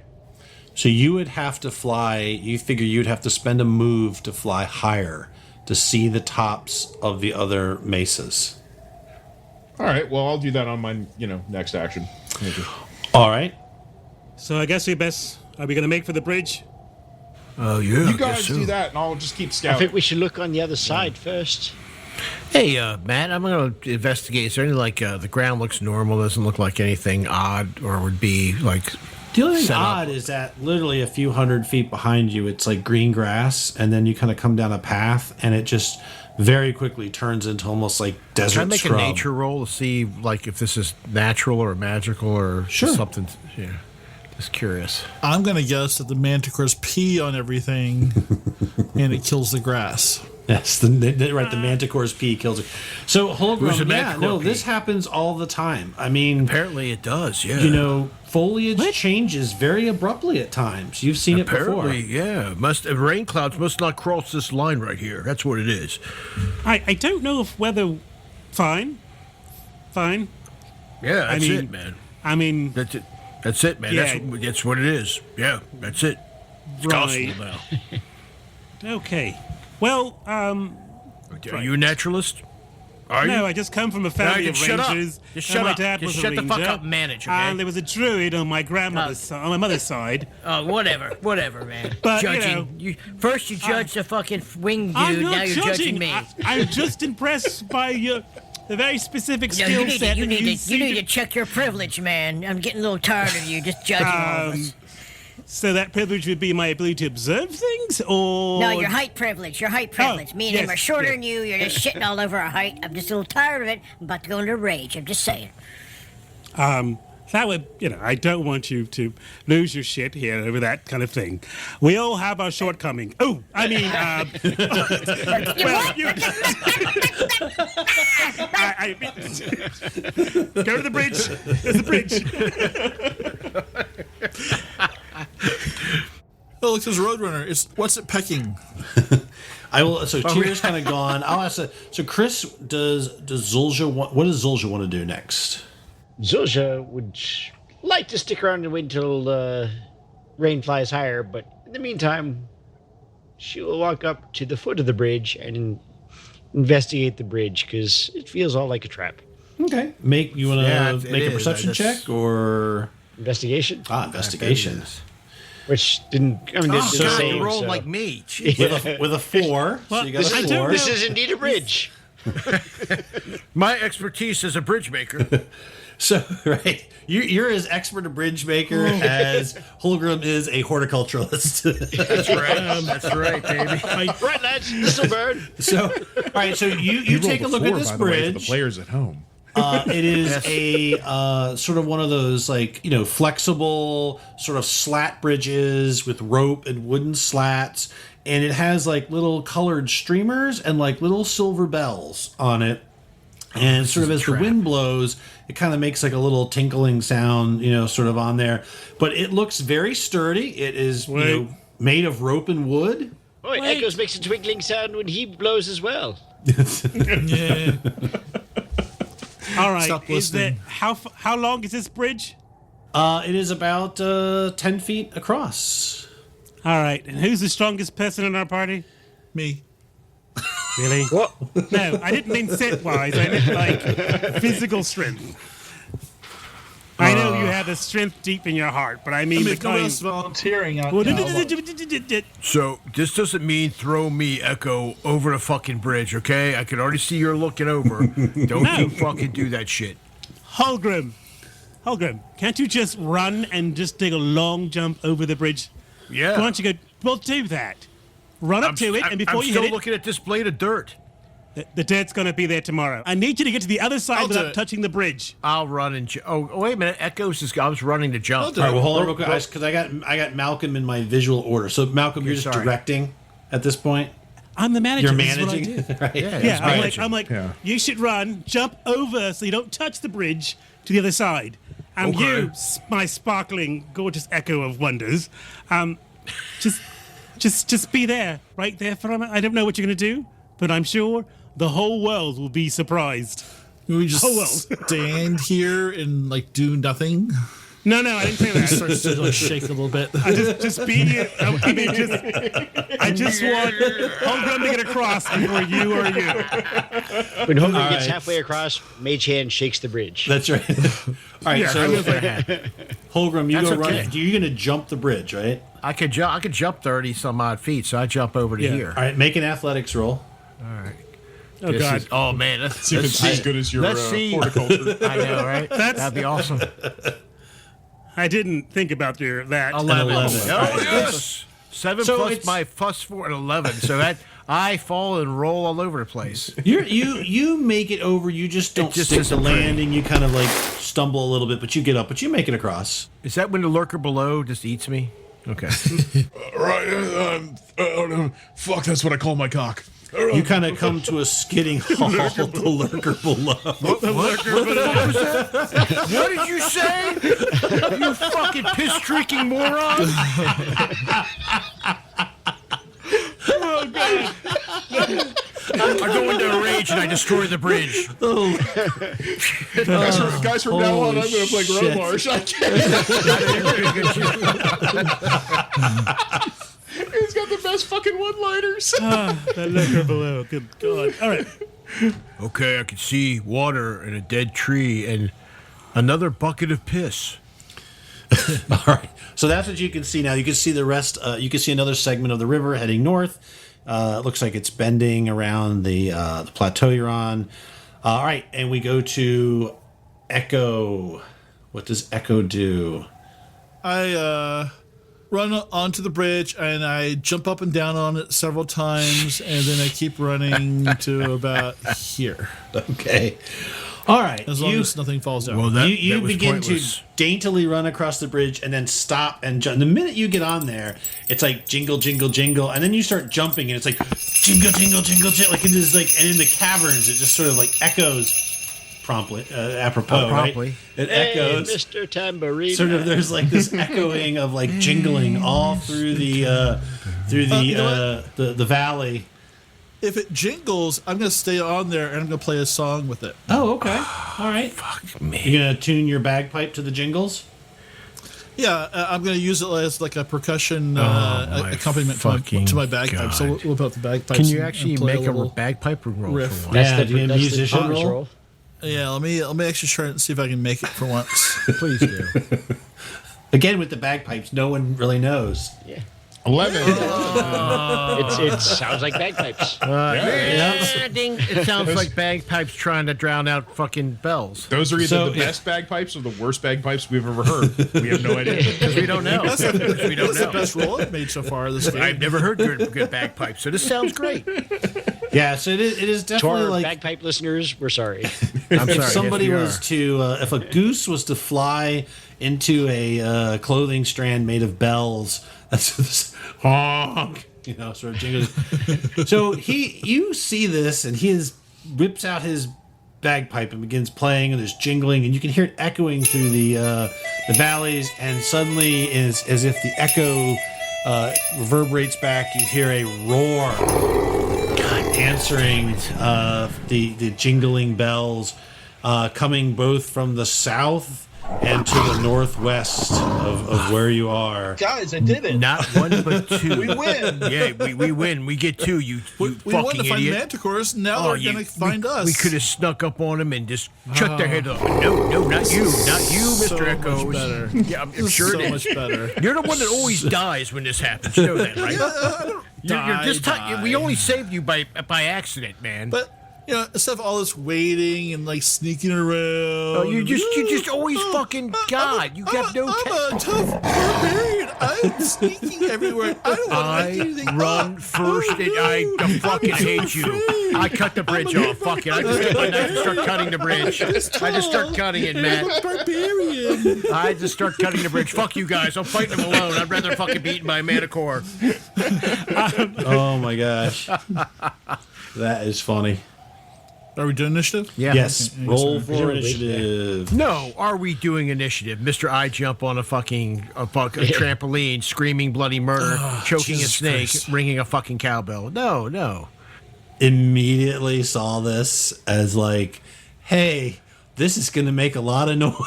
Speaker 3: So you would have to fly. You figure you'd have to spend a move to fly higher to see the tops of the other mesas.
Speaker 5: All right. Well, I'll do that on my next action.
Speaker 3: All right.
Speaker 7: So I guess are we going to make for the bridge?
Speaker 6: Oh, yeah.
Speaker 5: You guys do that, and I'll just keep
Speaker 4: I
Speaker 5: scouting.
Speaker 4: think we should look on the other side first.
Speaker 6: Hey, Matt, I'm going to investigate. Is there any, the ground looks normal, doesn't look like anything odd, or would be, like...
Speaker 3: The only thing
Speaker 6: set up.
Speaker 3: odd is that literally a few hundred feet behind you, it's like green grass, and then you kind of come down a path, and it just very quickly turns into almost like desert
Speaker 6: Can I make
Speaker 3: scrub.
Speaker 6: a nature roll to see, like, if this is natural or magical or something? Yeah. Just curious.
Speaker 2: I'm going to guess that the manticores pee on everything and it kills the grass.
Speaker 3: Yes, the Manticore's pee kills it. So,
Speaker 6: Who's
Speaker 3: Holgram,
Speaker 6: the
Speaker 3: yeah,
Speaker 6: Manticore
Speaker 3: no,
Speaker 6: pee?
Speaker 3: this happens all the time. I mean,
Speaker 6: Apparently it does, yeah.
Speaker 3: Foliage changes very abruptly at times. You've seen it
Speaker 6: Apparently,
Speaker 3: before.
Speaker 6: yeah. Rain clouds must not cross this line right here. That's what it is.
Speaker 7: I don't know if whether... Fine.
Speaker 6: Yeah, that's
Speaker 7: mean-
Speaker 6: it, man.
Speaker 7: I mean...
Speaker 6: That's it, man.
Speaker 7: Yeah.
Speaker 6: That's what it is. Yeah, that's it. It's
Speaker 7: Right.
Speaker 6: gospel now.
Speaker 7: Okay. Well,
Speaker 6: Are you a naturalist? Are
Speaker 7: no,
Speaker 6: you?
Speaker 7: I just come from a family of
Speaker 6: just shut up.
Speaker 7: rangers.
Speaker 6: Just
Speaker 7: and
Speaker 6: shut
Speaker 7: my
Speaker 6: up.
Speaker 7: dad
Speaker 6: Just
Speaker 7: was
Speaker 6: shut
Speaker 7: a
Speaker 6: the
Speaker 7: ranger.
Speaker 6: fuck up and manage, okay?
Speaker 7: And there was a druid on my grandmother's side, on my mother's side.
Speaker 10: Oh, whatever, man.
Speaker 7: But,
Speaker 10: judging. First you judged the fucking wing dude,
Speaker 7: I'm not
Speaker 10: now you're judging me.
Speaker 7: I'm just impressed by the very specific
Speaker 10: No,
Speaker 7: skill
Speaker 10: you need,
Speaker 7: set.
Speaker 10: to, you,
Speaker 7: that
Speaker 10: need to,
Speaker 7: seem
Speaker 10: you need to check your privilege, man. I'm getting a little tired of you just judging all of us.
Speaker 7: So that privilege would be my ability to observe things, or
Speaker 10: No, your height privilege. Your height privilege. Me and him
Speaker 7: yes,
Speaker 10: are shorter
Speaker 7: yes.
Speaker 10: than you. You're just shitting all over our height. I'm just a little tired of it. I'm about to go into a rage. I'm just saying.
Speaker 7: That would, I don't want you to lose your shit here over that kind of thing. We all have our shortcomings. Oh, I mean, go to the bridge. There's the bridge.
Speaker 2: Oh, look, there's a roadrunner. What's it pecking?
Speaker 3: I will. So Tyr's kind of gone. I'll ask that. So Chris, does Zulja what does Zulja want to do next?
Speaker 4: Zulja would like to stick around and wait until rain flies higher, but in the meantime, she will walk up to the foot of the bridge and investigate the bridge because it feels all like a trap.
Speaker 3: Okay. You want to
Speaker 6: Yeah,
Speaker 3: make
Speaker 6: it
Speaker 3: a
Speaker 6: is.
Speaker 3: perception check or
Speaker 4: Investigation,
Speaker 3: investigation
Speaker 4: which didn't. I mean, it's the
Speaker 6: God,
Speaker 4: same.
Speaker 6: you're rolling
Speaker 4: so-
Speaker 6: like me. Jeez.
Speaker 3: with a 4. So you got
Speaker 4: This
Speaker 3: a
Speaker 4: is,
Speaker 3: 4.
Speaker 4: this is indeed a bridge.
Speaker 6: My expertise as a bridge maker.
Speaker 3: So right, you're as expert a bridge maker as Holgram is a horticulturalist.
Speaker 6: That's right. That's right, baby.
Speaker 4: Right, lads, this will burn.
Speaker 3: So all right, so you take a look at this
Speaker 5: by the way, for the
Speaker 3: bridge.
Speaker 5: players at home.
Speaker 3: It is a sort of one of those flexible sort of slat bridges with rope and wooden slats, and it has like little colored streamers and like little silver bells on it. And sort of as the wind blows, it kind of makes like a little tinkling sound, sort of on there. But it looks very sturdy. It is made of rope and wood.
Speaker 4: Oh, Echoes makes a twinkling sound when he blows as well.
Speaker 2: Yeah.
Speaker 7: All right.
Speaker 2: Stop
Speaker 7: Is
Speaker 2: listening.
Speaker 7: how long is this bridge?
Speaker 3: It is about 10 feet across.
Speaker 7: All right. And who's the strongest person in our party?
Speaker 2: Me.
Speaker 7: Really?
Speaker 4: What?
Speaker 7: No, I didn't mean set-wise. I meant like physical strength. I know you have the strength deep in your heart, but I mean the
Speaker 2: if no one
Speaker 7: kind.
Speaker 2: else is volunteering,
Speaker 7: Well,
Speaker 2: I'll-
Speaker 6: So this doesn't mean throw me, Echo, over the fucking bridge, okay? I can already see you're looking over. Don't you fucking do that shit.
Speaker 7: Holgrim, can't you just run and just take a long jump over the bridge?
Speaker 6: Yeah.
Speaker 7: Why don't you go? Well, do that. Run up to it, and before
Speaker 6: I'm
Speaker 7: you
Speaker 6: still
Speaker 7: hit it,
Speaker 6: looking at this blade of dirt.
Speaker 7: the dirt's going to be there tomorrow. I need you to get to the other side
Speaker 2: I'll do
Speaker 7: without
Speaker 2: it.
Speaker 7: touching the bridge.
Speaker 6: I'll run and wait a minute. Echo's just. I was running to jump.
Speaker 3: All right, well, hold on real quick, because I got Malcolm in my visual order. So, Malcolm, you're just
Speaker 6: sorry.
Speaker 3: directing at this point.
Speaker 7: I'm the manager.
Speaker 3: You're
Speaker 7: This is what I
Speaker 3: managing.
Speaker 7: do.
Speaker 3: Right.
Speaker 6: Yeah.
Speaker 7: I'm like, you should run, jump over so you don't touch the bridge to the other side. And
Speaker 6: Okay.
Speaker 7: you, my sparkling, gorgeous echo of wonders, just be there, right there for a minute. I don't know what you're going to do, but I'm sure the whole world will be surprised.
Speaker 2: Can we just
Speaker 7: Oh, well.
Speaker 2: stand here and like do nothing?
Speaker 7: No, I didn't say that.
Speaker 2: Starts to like shake a little bit.
Speaker 7: I just be. I just want Holgrim to get across before you or you.
Speaker 4: When Hogan gets halfway across, Mage Hand shakes the bridge.
Speaker 3: That's right. All right, so Holgrim, you
Speaker 6: That's
Speaker 3: go
Speaker 6: okay.
Speaker 3: run. You're going to jump the bridge, right?
Speaker 6: I could jump 30 some odd feet, so I jump over to
Speaker 7: Yeah.
Speaker 6: here.
Speaker 3: All right, make an athletics roll.
Speaker 7: Oh
Speaker 6: This
Speaker 7: God.
Speaker 6: is- oh man, let's
Speaker 5: See if it's as good as your
Speaker 6: let's see.
Speaker 5: horticulture.
Speaker 6: I know, right? That'd be awesome.
Speaker 7: I didn't think about that.
Speaker 6: 11.
Speaker 3: 11.
Speaker 6: Oh yes. 7
Speaker 3: So
Speaker 6: plus
Speaker 3: it's-
Speaker 6: my plus 4 and 11. So that I fall and roll all over the place.
Speaker 3: You make it over. You just don't
Speaker 6: just
Speaker 3: stick the
Speaker 6: isn't pretty.
Speaker 3: landing. You kind of like stumble a little bit, but you get up. But you make it across.
Speaker 6: Is that when the lurker below just eats me? Okay.
Speaker 5: Right. Fuck, that's what I call my cock.
Speaker 3: You kind of come to a skidding halt. The lurker below.
Speaker 6: What did you say? You fucking piss-drinking moron! I go into a rage and I destroy the bridge.
Speaker 5: Guys, from now on, I'm
Speaker 3: Holy
Speaker 5: going to play
Speaker 3: shit.
Speaker 5: Grommarsh. I can't. He's got the best fucking one-liners.
Speaker 7: That lurker below. Good God. All right.
Speaker 6: Okay, I can see water and a dead tree and another bucket of piss.
Speaker 3: All right. So that's what you can see now. You can see the rest. You can see another segment of the river heading north. It looks like it's bending around the plateau you're on. All right, and we go to Echo. What does Echo do?
Speaker 2: I run onto the bridge and I jump up and down on it several times, and then I keep running to about here,
Speaker 3: Okay. All right.
Speaker 2: as long as nothing falls down.
Speaker 6: Well, that
Speaker 3: You
Speaker 6: was
Speaker 3: begin
Speaker 6: pointless.
Speaker 3: to daintily run across the bridge and then stop and jump. The minute you get on there, it's like jingle, jingle, jingle, and then you start jumping and it's like jingle, jingle, jingle, jingle. Like it is like, and in the caverns, it just sort of like echoes promptly, apropos,
Speaker 6: promptly.
Speaker 3: right? It
Speaker 4: Hey,
Speaker 3: echoes.
Speaker 4: Mr. Tambourine.
Speaker 3: Sort of, there's like this echoing of like jingling all through the
Speaker 2: You know
Speaker 3: the valley.
Speaker 2: If it jingles, I'm going to stay on there and I'm going to play a song with it.
Speaker 3: Oh, okay, all right.
Speaker 6: Fuck me.
Speaker 3: You're gonna tune your bagpipe to the jingles.
Speaker 2: Yeah, I'm going to use it as like a percussion
Speaker 6: my
Speaker 2: accompaniment
Speaker 6: fucking
Speaker 2: to my bagpipes. So
Speaker 6: God.
Speaker 2: we'll put the bagpipes.
Speaker 6: Can you
Speaker 2: and
Speaker 6: actually
Speaker 2: play
Speaker 6: make a
Speaker 2: little
Speaker 6: bagpipe roll
Speaker 2: riff.
Speaker 6: for one?
Speaker 3: Yeah, do you have a musician
Speaker 4: bonus
Speaker 3: roll?
Speaker 2: Yeah, let me actually try and see if I can make it for once.
Speaker 6: Please do.
Speaker 3: Again, with the bagpipes, no one really knows.
Speaker 4: Yeah.
Speaker 5: 11.
Speaker 4: It sounds like bagpipes.
Speaker 6: It sounds like bagpipes trying to drown out fucking bells.
Speaker 5: Those are either
Speaker 3: So,
Speaker 5: the
Speaker 3: yeah.
Speaker 5: best bagpipes or the worst bagpipes we've ever heard. We have no idea.
Speaker 6: Because we don't know. We don't
Speaker 2: That's the
Speaker 6: know.
Speaker 2: best roll I've made so far this game.
Speaker 6: I've never heard good bagpipes, so this sounds great.
Speaker 3: Yeah, so it is
Speaker 4: To
Speaker 3: definitely
Speaker 4: our
Speaker 3: like
Speaker 4: bagpipe listeners, we're sorry.
Speaker 6: I'm sorry.
Speaker 3: if somebody
Speaker 6: yes, we
Speaker 3: was
Speaker 6: are.
Speaker 3: to, if a goose was to fly into a clothing strand made of bells, that's this honk, sort of jingles. So you see this, and whips out his bagpipe and begins playing, and there's jingling, and you can hear it echoing through the valleys, and suddenly, as if the echo reverberates back, you hear a roar answering the jingling bells, coming both from the south and to the northwest of where you are.
Speaker 11: Guys, I did it.
Speaker 6: Not one, but two.
Speaker 11: We win.
Speaker 6: Yeah, we win. We get two, you
Speaker 2: We
Speaker 6: fucking
Speaker 2: wanted to find
Speaker 6: idiot.
Speaker 2: Manticores. Now they're going to find us.
Speaker 6: We could have snuck up on them and just shut their head off. No, not you. Not you, Mr. Echoes.
Speaker 2: Much better.
Speaker 6: Yeah, I'm sure
Speaker 2: so
Speaker 6: it is.
Speaker 2: much better.
Speaker 6: You're the one that always dies when this happens. You know that, right? You're this time. We only saved you by accident, man.
Speaker 2: But instead of all this waiting and like sneaking around,
Speaker 6: you just always fucking God. You have no.
Speaker 2: I'm a tough barbarian. I'm sneaking everywhere. I don't want to do anything.
Speaker 6: Run first, and I fucking hate you. I cut the bridge off. Fuck it. I just get my knife and start cutting the bridge. I just start cutting it, Matt.
Speaker 2: Barbarian.
Speaker 6: I just start cutting the bridge. Fuck you guys. I'm fighting them alone. I'd rather fucking be eaten by a Manticore.
Speaker 3: Oh my gosh, that is funny.
Speaker 2: Are we doing initiative?
Speaker 6: Yeah.
Speaker 3: Yes,
Speaker 2: Okay.
Speaker 3: roll for initiative.
Speaker 6: No, are we doing initiative? Mr. I jump on a trampoline, screaming bloody murder, choking
Speaker 3: Jesus
Speaker 6: a snake,
Speaker 3: Christ.
Speaker 6: ringing a fucking cowbell. No.
Speaker 3: Immediately saw this as like, hey, this is going to make a lot of noise.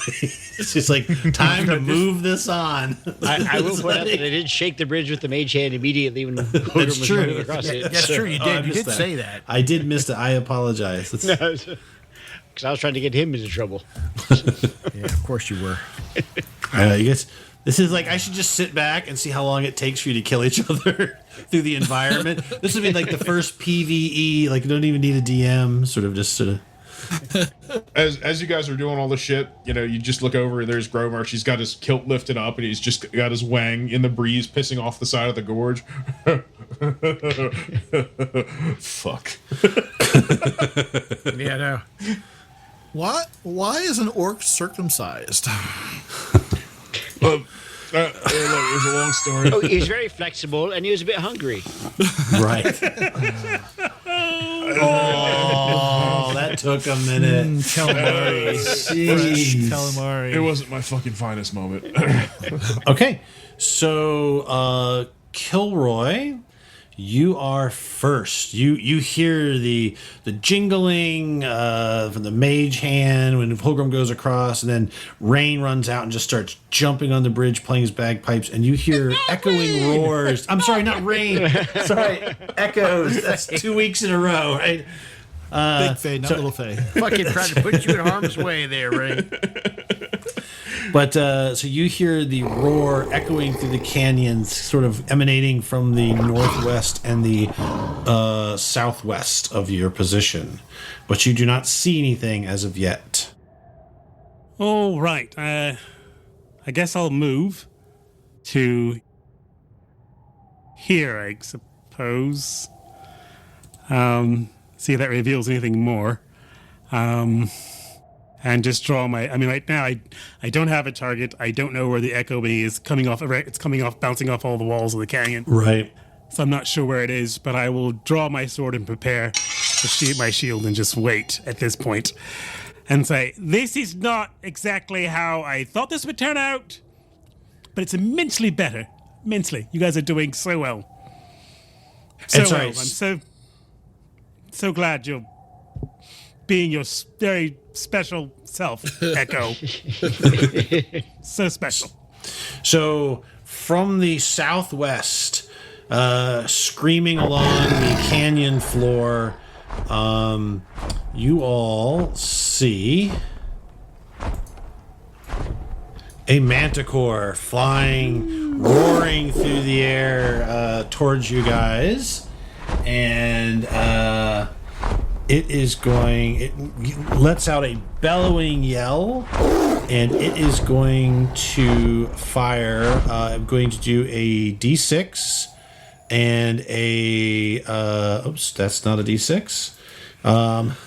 Speaker 3: It's like time to move this on.
Speaker 4: I will point out that I did shake the bridge with the mage hand immediately when Hogan was
Speaker 3: true.
Speaker 4: running across it.
Speaker 6: That's true. You did.
Speaker 3: I
Speaker 6: You
Speaker 3: missed
Speaker 6: did say that.
Speaker 3: I did miss it. I apologize.
Speaker 4: Because I was trying to get him into trouble.
Speaker 6: Yeah, of course you were.
Speaker 3: I guess this is like I should just sit back and see how long it takes for you to kill each other through the environment. This would be like the first PVE. Like you don't even need a DM. Sort of.
Speaker 5: As you guys are doing all this shit, you just look over and there's Gromar. She's got his kilt lifted up and he's just got his wang in the breeze pissing off the side of the gorge. Fuck.
Speaker 6: Yeah, no.
Speaker 2: Why is an orc circumcised?
Speaker 5: Look, it was a long story.
Speaker 4: Oh, he was very flexible and he was a bit hungry.
Speaker 3: Right. Oh, that took a minute.
Speaker 2: Calamari.
Speaker 3: Jeez.
Speaker 2: Calamari.
Speaker 5: It wasn't my fucking finest moment.
Speaker 3: Okay, so Killroy, you are first. You hear the jingling from the mage hand when Pilgrim goes across, and then Rain runs out and just starts jumping on the bridge, playing his bagpipes, and you hear echoing roars. I'm sorry, not Rain. Sorry, echoes. That's 2 weeks in a row, right?
Speaker 2: Big Faye, not little Faye.
Speaker 6: Fucking trying to put you in harm's way there, Ray.
Speaker 3: But so you hear the roar echoing through the canyons, sort of emanating from the northwest and the southwest of your position. But you do not see anything as of yet.
Speaker 7: All right. I guess I'll move to here, I suppose. See if that reveals anything more. And just draw my... I mean, right now, I don't have a target. I don't know where the echo is coming off. It's coming off, bouncing off all the walls of the canyon.
Speaker 3: Right.
Speaker 7: So I'm not sure where it is, but I will draw my sword and prepare my shield and just wait at this point. And say, this is not exactly how I thought this would turn out, but it's immensely better. Immensely. You guys are doing so well. So
Speaker 3: And sorry,
Speaker 7: well. I'm so glad you're being your very special self, Echo. So special.
Speaker 3: So from the southwest, screaming along the canyon floor, you all see a Manticore flying, roaring through the air towards you guys. And it lets out a bellowing yell, and it is going to fire. I'm going to do a D6 and a. Oops, that's not a D6.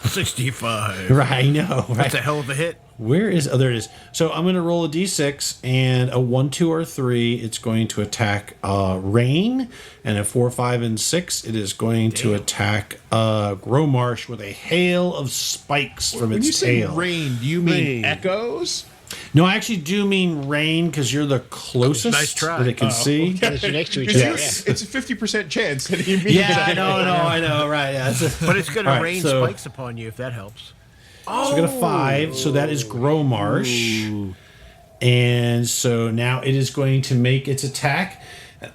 Speaker 6: 65.
Speaker 3: Right, I know. Right.
Speaker 6: That's a hell of a hit.
Speaker 3: Where is... Oh, there it is. So I'm going to roll a d6, and a 1, 2, or 3, it's going to attack Rain, and a 4, 5, and 6, it is going to attack Gromarsh with a hail of spikes from
Speaker 5: When you
Speaker 3: its
Speaker 5: say
Speaker 3: tail.
Speaker 5: rain, do you mean
Speaker 7: Rain.
Speaker 5: echoes?
Speaker 3: No, I actually do mean Rain, because you're the closest
Speaker 6: Nice try.
Speaker 3: that it can see.
Speaker 4: Because you're next to each
Speaker 5: It's,
Speaker 4: other.
Speaker 5: it's a 50% chance that he means
Speaker 3: Yeah, I
Speaker 5: echoes.
Speaker 3: know, right. Yeah,
Speaker 6: But it's going to
Speaker 3: All right,
Speaker 6: rain
Speaker 3: so-
Speaker 6: spikes upon you if that helps.
Speaker 3: So I got a 5, so that is Gromarsh. And so now it is going to make its attack.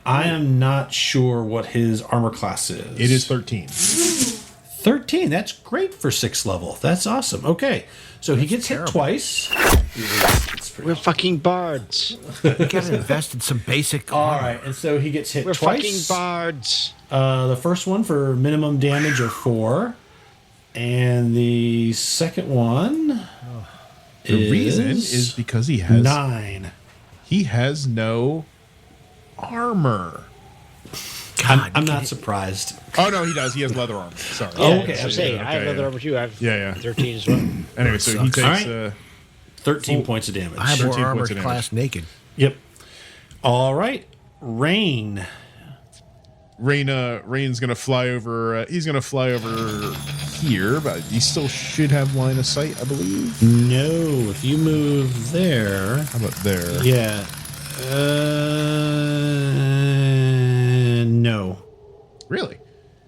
Speaker 3: I am not sure what his armor class is.
Speaker 5: It is 13.
Speaker 3: 13. That's great for 6th level. That's awesome. Okay. So he gets hit twice.
Speaker 4: We're fucking bards.
Speaker 6: You gotta invest in some basic.
Speaker 3: All right. And so he gets hit
Speaker 4: We're
Speaker 3: twice.
Speaker 4: fucking bards.
Speaker 3: The first one for minimum damage of 4. And the second one.
Speaker 5: The reason is because he has
Speaker 3: 9.
Speaker 5: He has no armor.
Speaker 3: I'm not surprised.
Speaker 5: Oh no, he does. He has leather armor. Sorry.
Speaker 3: Oh, okay.
Speaker 4: I'm saying I have leather armor too. I have 13 as well.
Speaker 5: Anyway, so he takes
Speaker 3: All right. 13 points of damage.
Speaker 6: I have more
Speaker 5: 13
Speaker 6: armor
Speaker 5: points of
Speaker 6: class naked.
Speaker 3: Yep. All right. Rain.
Speaker 5: Rain's gonna fly over. He's gonna fly over here, but he still should have line of sight, I believe.
Speaker 3: No, if you move there.
Speaker 5: How about there?
Speaker 3: Yeah. No.
Speaker 5: Really?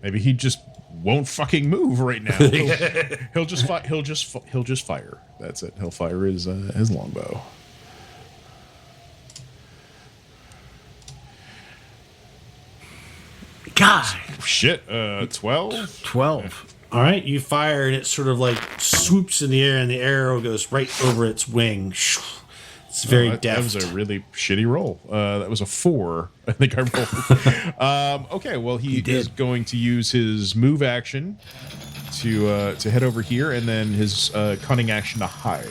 Speaker 5: Maybe he just won't fucking move right now. He'll just fire. That's it. He'll fire his longbow.
Speaker 6: God.
Speaker 5: Shit. 12.
Speaker 6: 12.
Speaker 3: All right, you fire and it sort of like swoops in the air, and the arrow goes right over its wing. It's very
Speaker 5: that
Speaker 3: deft.
Speaker 5: was a really shitty roll. That was a 4. I think I rolled. Okay, well he is going to use his move action to head over here, and then his cunning action to hide.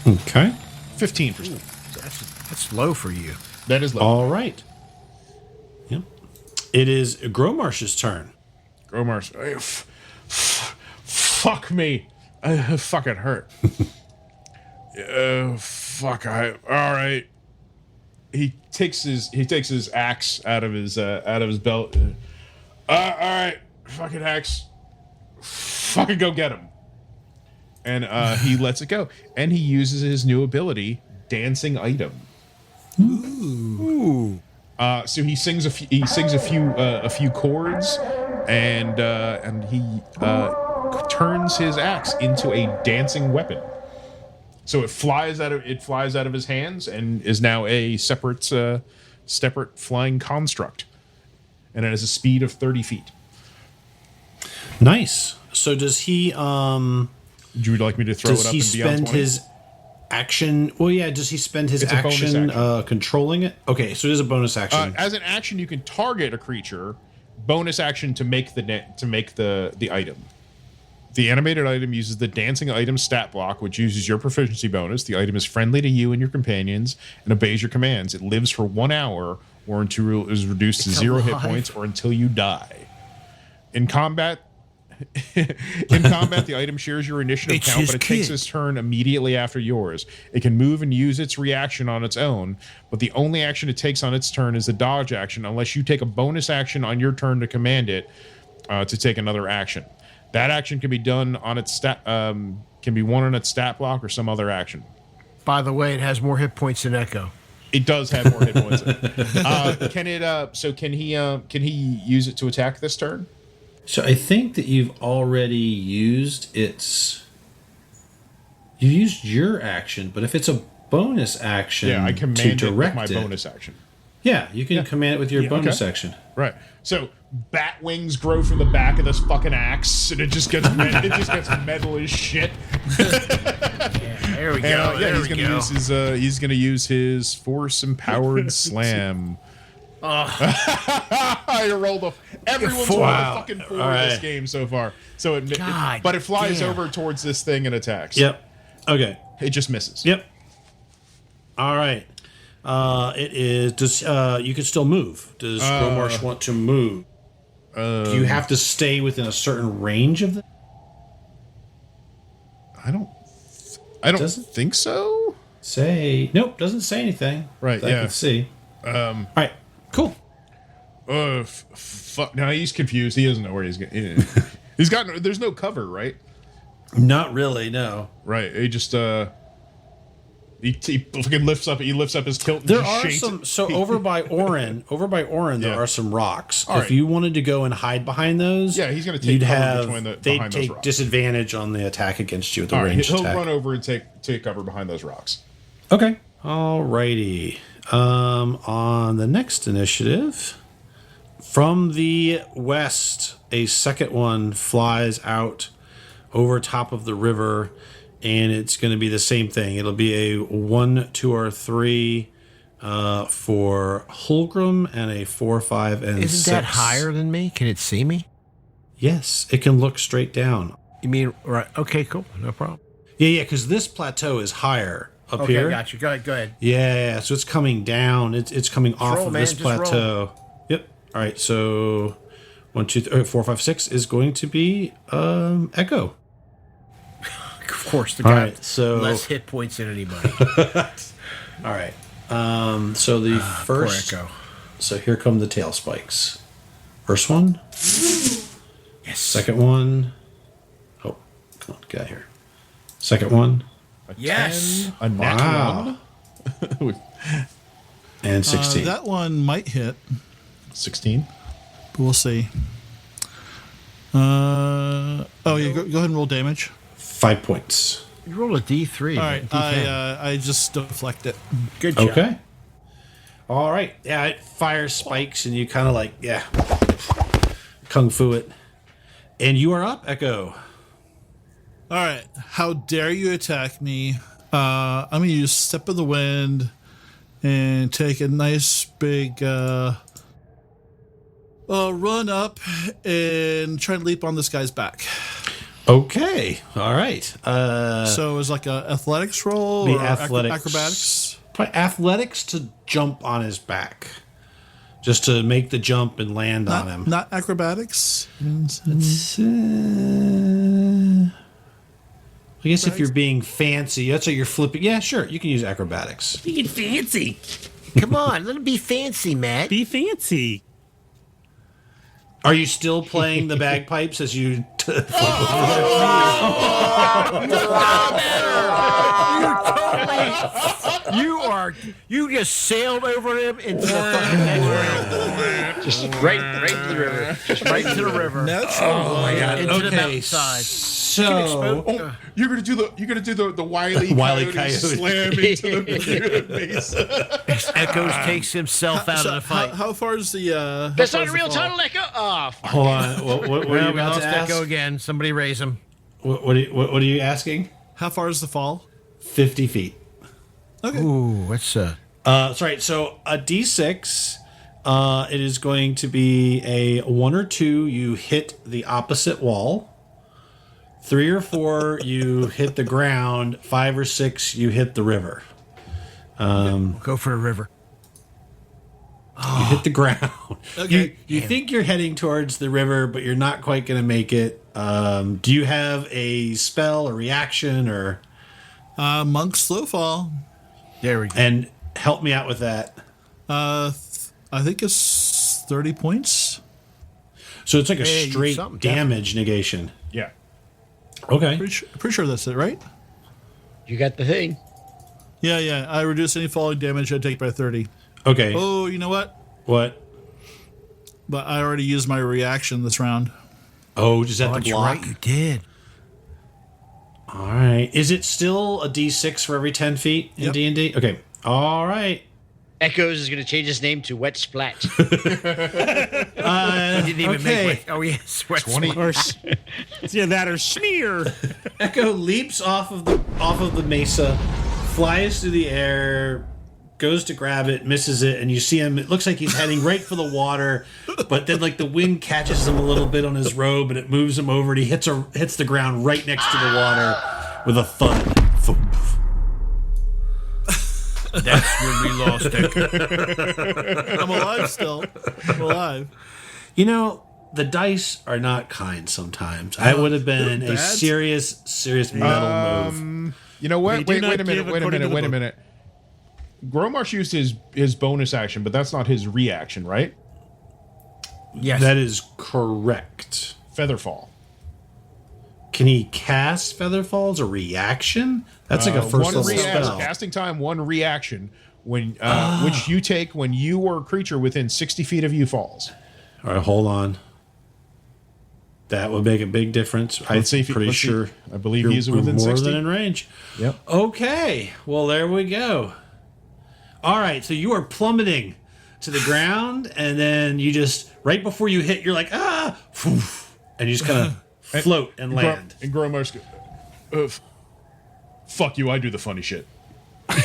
Speaker 3: Okay.
Speaker 5: 15%.
Speaker 6: That's low for you.
Speaker 5: That is low.
Speaker 3: All right. Yep. It is Gromarsh's turn.
Speaker 5: Gromarsh. Fuck me. Fucking hurt. Fuck. All right. He takes his axe out of his belt. All right. Fucking axe. Fucking go get him. And he lets it go, and he uses his new ability, dancing item.
Speaker 6: Ooh.
Speaker 5: So he sings a few chords, and he turns his axe into a dancing weapon. So it flies out of his hands and is now a separate flying construct, and it has a speed of 30 feet.
Speaker 3: Nice. So does he?
Speaker 5: Would you like me to throw it up and beyond 20?
Speaker 3: Does he spend his action? Well, yeah. Does he spend his
Speaker 5: It's a bonus
Speaker 3: action,
Speaker 5: action.
Speaker 3: controlling it? Okay, so it is a bonus action.
Speaker 5: As an action, you can target a creature. Bonus action to make the item. The animated item uses the dancing item stat block, which uses your proficiency bonus. The item is friendly to you and your companions and obeys your commands. It lives for 1 hour, or until it is reduced to 0 hit points, or until you die. In combat, the item shares your initiative count, but it takes its turn immediately after yours. It can move and use its reaction on its own, but the only action it takes on its turn is the dodge action, unless you take a bonus action on your turn to command it to take another action. That action can be done on its can be won on its stat block or some other action.
Speaker 6: By the way, it has more hit points than Echo.
Speaker 5: It does have more hit points. Can he use it to attack this turn?
Speaker 3: So I think that you've already used its. You used your action, but if it's a bonus action,
Speaker 5: Yeah, I command
Speaker 3: to
Speaker 5: it with
Speaker 3: direct
Speaker 5: my
Speaker 3: it,
Speaker 5: bonus action.
Speaker 3: Yeah, you can command it with your bonus
Speaker 5: okay.
Speaker 3: action.
Speaker 5: Right. So bat wings grow from the back of this fucking axe, and it just gets metal as shit.
Speaker 6: There we go.
Speaker 5: Yeah,
Speaker 6: there
Speaker 5: he's
Speaker 6: we
Speaker 5: gonna
Speaker 6: go.
Speaker 5: he's gonna use his force empowered slam. I rolled everyone's rolled a fucking 4 in this game so far. So it flies over towards this thing and attacks.
Speaker 3: Yep. Okay.
Speaker 5: It just misses.
Speaker 3: Yep. All right. It is. Does you can still move? Does Gromarsh want to move? Do you have to stay within a certain range of them?
Speaker 5: I don't think so.
Speaker 3: Nope. Doesn't say anything.
Speaker 5: Right.
Speaker 3: I can see. All right. Cool.
Speaker 5: Fuck. Now he's confused. He doesn't know where he's going. He's got. There's no cover, right?
Speaker 3: Not really. No.
Speaker 5: Right. He just. He fucking lifts up his kilt. And
Speaker 3: There
Speaker 5: just
Speaker 3: are
Speaker 5: shakes
Speaker 3: some.
Speaker 5: it.
Speaker 3: So over by Orin, there are some rocks.
Speaker 5: All
Speaker 3: if
Speaker 5: right.
Speaker 3: you wanted to go and hide behind those,
Speaker 5: Yeah, he's gonna take
Speaker 3: You'd
Speaker 5: cover
Speaker 3: have.
Speaker 5: behind those
Speaker 3: They'd take
Speaker 5: rocks.
Speaker 3: disadvantage on the attack against you at the
Speaker 5: All right,
Speaker 3: ranged
Speaker 5: he'll
Speaker 3: attack.
Speaker 5: run over and take cover behind those rocks.
Speaker 3: Okay. Alrighty. On the next initiative, from the west, a second one flies out over top of the river, and it's going to be the same thing. It'll be a 1, 2, or 3 for Hulgrim, and a 4, 5, and 6.
Speaker 6: Isn't that higher than me? Can it see me?
Speaker 3: Yes, it can look straight down.
Speaker 6: You mean, right? Okay, cool. No problem.
Speaker 3: Yeah, because this plateau is higher up here.
Speaker 6: Okay, got you. Go ahead.
Speaker 3: Yeah, so it's coming down. It's coming off
Speaker 6: roll,
Speaker 3: of
Speaker 6: man,
Speaker 3: this
Speaker 6: just
Speaker 3: plateau. Yep. All right, so 1, 2, 3, 4, 5, 6 is going to be Echo.
Speaker 6: Of course, the
Speaker 3: All
Speaker 6: guy
Speaker 3: right, so
Speaker 6: less hit points than anybody.
Speaker 3: all right. So the first.
Speaker 6: Poor Echo.
Speaker 3: So here come the tail spikes. First one.
Speaker 6: Yes.
Speaker 3: Second one. Oh, come on, get out of here. Second one.
Speaker 6: Yes.
Speaker 5: A nat
Speaker 3: Wow.
Speaker 5: 1.
Speaker 3: And 16.
Speaker 2: That one might hit,
Speaker 5: 16.
Speaker 2: but we'll see. Go ahead and roll damage.
Speaker 3: 5 points.
Speaker 6: You roll a D3.
Speaker 2: All right,
Speaker 6: D10.
Speaker 2: I just deflect it.
Speaker 6: Good job.
Speaker 3: Okay. All right. Yeah, it fires spikes, and you kind of like, kung fu it. And you are up, Echo.
Speaker 2: All right, how dare you attack me? I'm going to use Step of the Wind and take a nice big run up and try and leap on this guy's back.
Speaker 3: Okay. All right.
Speaker 2: So it was like a athletics roll
Speaker 3: The
Speaker 2: or
Speaker 3: athletics.
Speaker 2: acrobatics?
Speaker 3: Probably athletics to jump on his back. Just to make the jump and land on him.
Speaker 2: Not acrobatics?
Speaker 3: I guess if you're being fancy, that's what you're flipping. Yeah, sure. You can use acrobatics.
Speaker 7: Being fancy.
Speaker 6: Come on, let him be fancy, Matt.
Speaker 7: Be fancy.
Speaker 3: Are you still playing the bagpipes as you...
Speaker 6: You just sailed over him into the fucking next round.
Speaker 4: Just right to the river. Just
Speaker 6: Right into the river.
Speaker 3: Oh my God.
Speaker 6: Into the
Speaker 3: Okay,
Speaker 6: mountainside.
Speaker 3: so...
Speaker 5: Oh, you're gonna do the wily
Speaker 3: Wile E.
Speaker 5: coyote,
Speaker 3: Coyote.
Speaker 5: slam into the base.
Speaker 6: Echoes takes himself out of the fight.
Speaker 2: How far is the...
Speaker 4: That's not a real title, Echo. Oh, fuck.
Speaker 3: Hold on. What are you
Speaker 6: Well, we
Speaker 3: about
Speaker 6: lost
Speaker 3: to ask?
Speaker 6: Echo again. Somebody raise him.
Speaker 3: What are you asking?
Speaker 2: How far is the fall?
Speaker 3: 50 feet.
Speaker 2: Okay.
Speaker 6: Ooh, what's
Speaker 3: Sorry, so a D6, it is going to be a 1 or 2, you hit the opposite wall. 3 or 4, you hit the ground. 5 or 6, you hit the river.
Speaker 6: go for the river.
Speaker 3: You hit the ground.
Speaker 2: Okay.
Speaker 3: You think you're heading towards the river, but you're not quite going to make it. Do you have a spell or reaction or...
Speaker 2: Monk slow fall.
Speaker 6: There we go.
Speaker 3: And help me out with that.
Speaker 2: I think it's 30 points.
Speaker 3: So it's like a
Speaker 6: Hey,
Speaker 3: straight
Speaker 6: something,
Speaker 3: damage negation.
Speaker 5: Yeah.
Speaker 3: Okay.
Speaker 2: Pretty sure that's it, right?
Speaker 4: You got the thing.
Speaker 2: Yeah. I reduce any falling damage I take by 30.
Speaker 3: Okay.
Speaker 2: Oh, you know what?
Speaker 3: What?
Speaker 2: But I already used my reaction this round.
Speaker 3: Oh, just have to
Speaker 6: That's
Speaker 3: block?
Speaker 6: right, you did.
Speaker 3: All right. Is it still a D6 for every 10 feet in
Speaker 2: Yep.
Speaker 3: D&D? Okay. All right.
Speaker 4: Echoes is going to change his name to Wet Splat.
Speaker 6: He didn't even
Speaker 3: okay.
Speaker 6: make my... Oh, yes.
Speaker 5: 20.
Speaker 7: Or that or smear.
Speaker 3: Echo leaps off of the mesa, flies through the air, goes to grab it, misses it, and you see him. It looks like he's heading right for the water, but then like the wind catches him a little bit on his robe, and it moves him over, and he hits the ground right next to the water with a thud. Thump.
Speaker 6: That's when we lost it.
Speaker 2: I'm alive still. I'm alive.
Speaker 3: You know, the dice are not kind sometimes. That would have been a
Speaker 2: bad.
Speaker 3: serious metal move.
Speaker 5: You know what?
Speaker 7: They do
Speaker 5: Wait
Speaker 7: not
Speaker 5: a
Speaker 7: give according to the
Speaker 5: minute.
Speaker 7: book.
Speaker 5: Gromarsh used his bonus action, but that's not his reaction, right?
Speaker 6: Yes.
Speaker 3: That is correct.
Speaker 5: Featherfall.
Speaker 3: Can he cast Featherfall as a reaction? That's like a first
Speaker 5: one
Speaker 3: level
Speaker 5: reaction,
Speaker 3: spell.
Speaker 5: casting time, one reaction when which you take when you or a creature within 60 feet of you falls.
Speaker 3: All right, hold on. That would make a big difference. I'm pretty sure.
Speaker 5: I believe he's within
Speaker 3: more
Speaker 5: 60.
Speaker 3: than in range.
Speaker 5: Yep.
Speaker 3: Okay. Well, there we go. All right. So you are plummeting to the ground, and then you just, right before you hit, you're like, ah, and you just kind of float and land.
Speaker 5: And Gromar's go, fuck you, I do the funny shit.
Speaker 3: All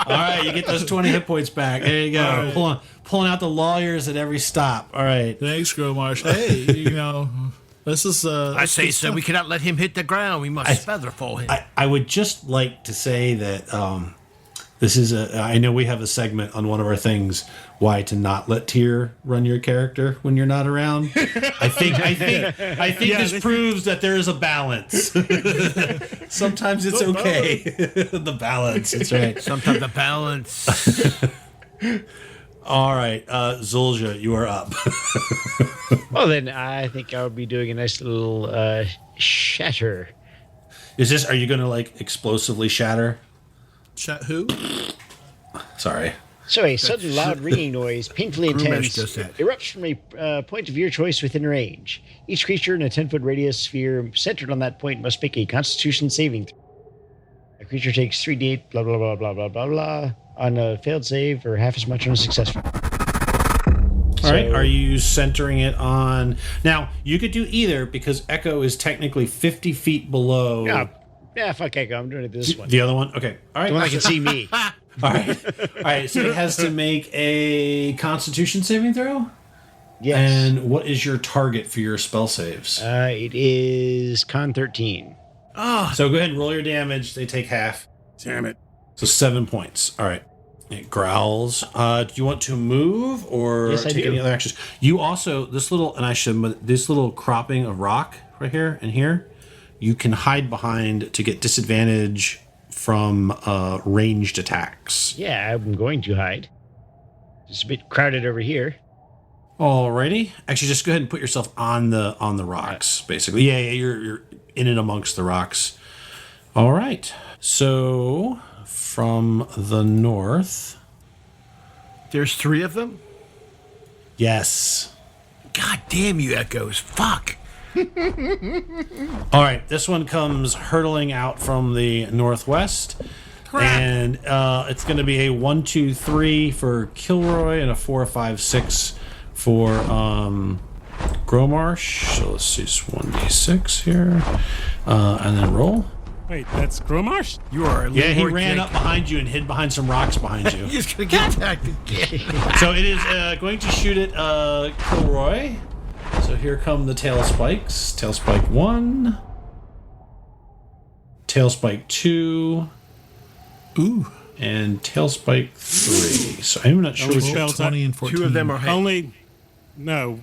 Speaker 3: right, you get those 20 hit points back. There you go. Right. Pulling out the lawyers at every stop. All right.
Speaker 2: Thanks, Gromarsh. Hey, this is.
Speaker 6: I say so. We cannot let him hit the ground. We must featherfall him.
Speaker 3: I would just like to say that this is I know we have a segment on one of our things, why to not let Tyr run your character when you're not around. I think this proves that there is a balance. Sometimes it's okay. The balance. That's right.
Speaker 6: Sometimes the balance.
Speaker 3: All right, Zulja, you are up.
Speaker 4: Well, then I think I'll be doing a nice little shatter.
Speaker 3: Are you going to like explosively shatter?
Speaker 2: Chat who?
Speaker 3: Sorry.
Speaker 4: So a sudden loud ringing noise, painfully intense, erupts from a point of your choice within range. Each creature in a 10-foot radius sphere centered on that point must make a Constitution saving throw. A creature takes 3d8, blah, blah, blah, blah, blah, blah, blah, on a failed save, or half as much on a successful.
Speaker 3: All right, are you centering it on... Now, you could do either, because Echo is technically 50 feet below...
Speaker 4: Yeah, fuck Echo, I'm doing it this one.
Speaker 3: The other one? Okay. All right.
Speaker 4: The one that can see me.
Speaker 3: All right, so it has to make a Constitution saving throw?
Speaker 4: Yes.
Speaker 3: And what is your target for your spell saves?
Speaker 4: It is Con 13.
Speaker 3: Oh. So go ahead and roll your damage. They take half.
Speaker 7: Damn it.
Speaker 3: So 7 points. All right. It growls. Do you want to move or take any other actions? You also, this little cropping of rock right here and here, you can hide behind to get disadvantage from ranged attacks.
Speaker 4: Yeah, I'm going to hide. It's a bit crowded over here.
Speaker 3: Alrighty. Actually, just go ahead and put yourself on the rocks, basically. Yeah, you're in and amongst the rocks. All right. So from the north,
Speaker 6: there's 3 of them.
Speaker 3: Yes.
Speaker 6: God damn you, Echoes! Fuck.
Speaker 3: All right, this one comes hurtling out from the northwest. Crap. And it's going to be a 1, 2, 3 for Killroy and a 4, 5, 6 for Gromarsh. So let's see, it's 1d6 here. And then roll.
Speaker 7: Wait, that's Gromarsh?
Speaker 6: You are a
Speaker 3: he ran up behind you and hid behind some rocks behind you.
Speaker 6: He's going to get attacked again.
Speaker 3: So it is going to shoot at Killroy. So here come the tail spikes. Tail spike 1. Tail spike 2.
Speaker 2: Ooh.
Speaker 3: And tail spike 3. So I'm not sure which
Speaker 2: 20 and 14.
Speaker 6: 2 of them are
Speaker 7: only. No.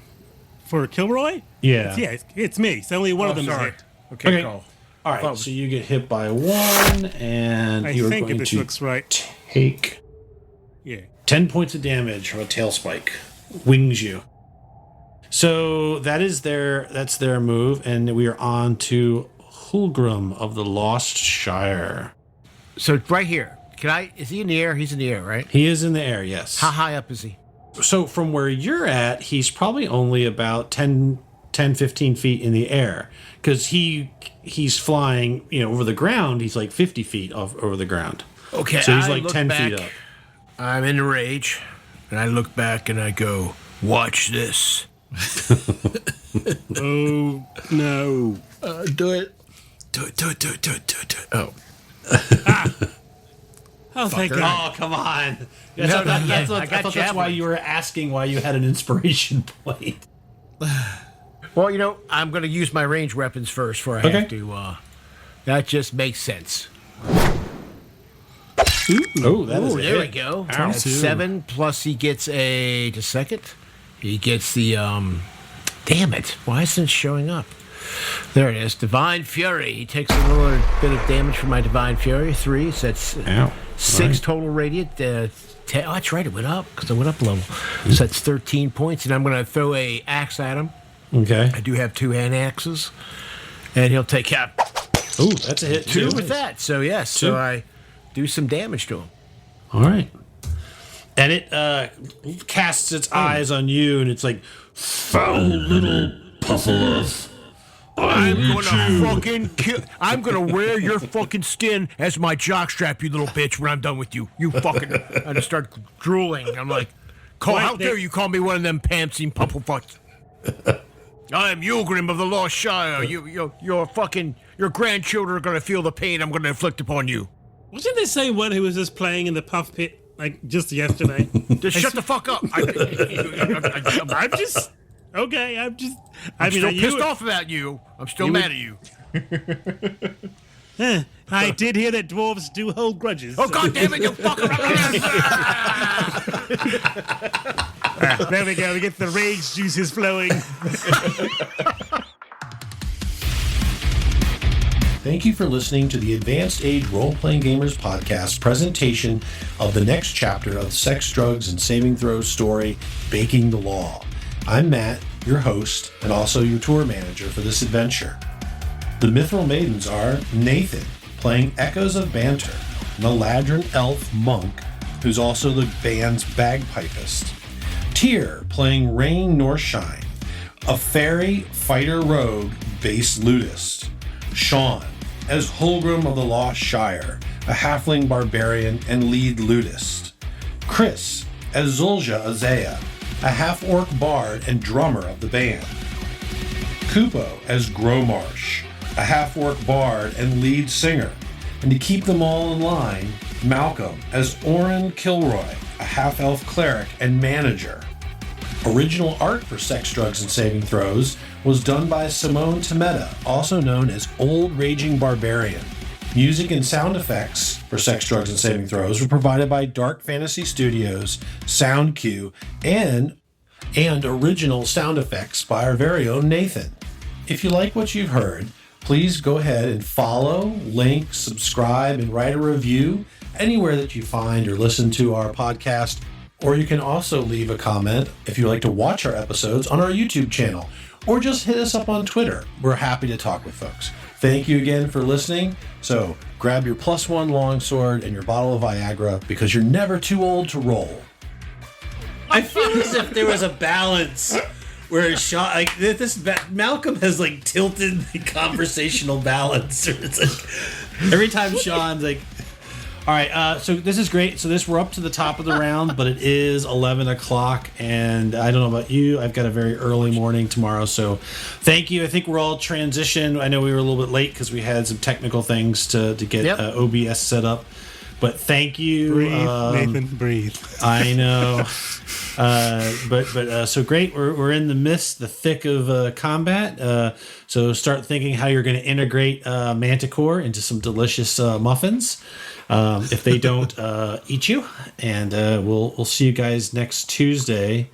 Speaker 7: For Killroy?
Speaker 3: Yeah.
Speaker 7: It's me. So only one of them is hit.
Speaker 6: Okay, cool.
Speaker 3: All right, so you get hit by 1, and you're going
Speaker 7: if this
Speaker 3: to
Speaker 7: looks right.
Speaker 3: take 10 points of damage from a tail spike. Wings you. So that's their move, and we are on to Hulgrim of the Lost Shire.
Speaker 6: So right here. Is he in the air? He's in the air, right?
Speaker 3: He is in the air, yes.
Speaker 6: How high up is he?
Speaker 3: So from where you're at, he's probably only about 10, 15 feet in the air. Because he's flying, over the ground, he's like 50 feet over the ground.
Speaker 6: Okay,
Speaker 3: so he's like 10 feet up.
Speaker 6: I'm in rage, and I look back and I go, watch this.
Speaker 7: Oh, no.
Speaker 2: Do it.
Speaker 6: Do it. Oh.
Speaker 7: Oh, thank God.
Speaker 3: Oh, come on. I thought that's why you were asking why you had an inspiration point.
Speaker 6: Well, I'm going to use my range weapons first before I have to. That just makes sense.
Speaker 3: Oh,
Speaker 6: there we go. That's 7, plus he gets just a second. He gets the, damn it. Why isn't it showing up? There it is. Divine Fury. He takes a little bit of damage from my Divine Fury. 3, so that's 6 total radiant. That's right, it went up, because I went up a level. So that's 13 points, and I'm going to throw a axe at him.
Speaker 3: Okay.
Speaker 6: I do have 2 hand axes, and he'll take half.
Speaker 3: Ooh, that's a hit.
Speaker 6: 2 with that. So, yes. 2. So I do some damage to him.
Speaker 3: All right. And it casts its eyes on you, and it's like, foul little puffle.
Speaker 6: I'm gonna fucking kill. I'm gonna wear your fucking skin as my jockstrap, you little bitch. When I'm done with you, you fucking. I just start drooling. I'm like, how dare you call me one of them pantsing pufflefucks? I am Yulgrim of the Lost Shire. Your grandchildren are gonna feel the pain I'm gonna inflict upon you.
Speaker 7: Wasn't the same one who was just playing in the puff pit like just yesterday?
Speaker 6: Just shut the fuck up.
Speaker 7: I'm just. Okay, I'm
Speaker 6: still pissed off about you. I'm still mad at you.
Speaker 7: I did hear that dwarves do hold grudges.
Speaker 6: Oh, God damn it, you fucker!
Speaker 7: There we go. We get the rage juices flowing.
Speaker 3: Thank you for listening to the Advanced Age Role-Playing Gamers podcast presentation of the next chapter of Sex, Drugs, and Saving Throws story, Baking the Law. I'm Matt, your host, and also your tour manager for this adventure. The Mithril Maidens are Nathan, playing Echoes of Banter, an Eladrin elf monk, who's also the band's bagpipist. Tyr, playing Rain Northshine, a fairy fighter rogue bass lutist. Sean, as Holgrim of the Lost Shire, a halfling barbarian and lead lutist. Chris, as Zulja Azea, a half-orc bard and drummer of the band. Kupo as Gromarsh, a half-orc bard and lead singer. And to keep them all in line, Malcolm as Orin Killroy, a half-elf cleric and manager. Original art for Sex, Drugs, and Saving Throws was done by Simone Temeta, also known as Old Raging Barbarian. Music and sound effects for Sex, Drugs, and Saving Throws were provided by Dark Fantasy Studios, SoundQ, and original sound effects by our very own Nathan. If you like what you've heard, please go ahead and follow, link, subscribe, and write a review anywhere that you find or listen to our podcast. Or you can also leave a comment if you like to watch our episodes on our YouTube channel, or just hit us up on Twitter. We're happy to talk with folks. Thank you again for listening. So grab your +1 longsword and your bottle of Viagra, because you're never too old to roll.
Speaker 11: I feel as if there was a balance where Sean, like this, Malcolm has like tilted the conversational balance. It's like every time Sean's like, all right, so this is great. So we're up to the top of the round, but it is 11 o'clock, and I don't know about you. I've got a very early morning tomorrow, so thank you. I think we're all transitioned. I know we were a little bit late because we had some technical things to get OBS set up, but thank you.
Speaker 7: Breathe, Nathan, breathe.
Speaker 11: I know. But so great. We're in the thick of combat. So start thinking how you're going to integrate Manticore into some delicious muffins. If they don't eat you, and we'll see you guys next Tuesday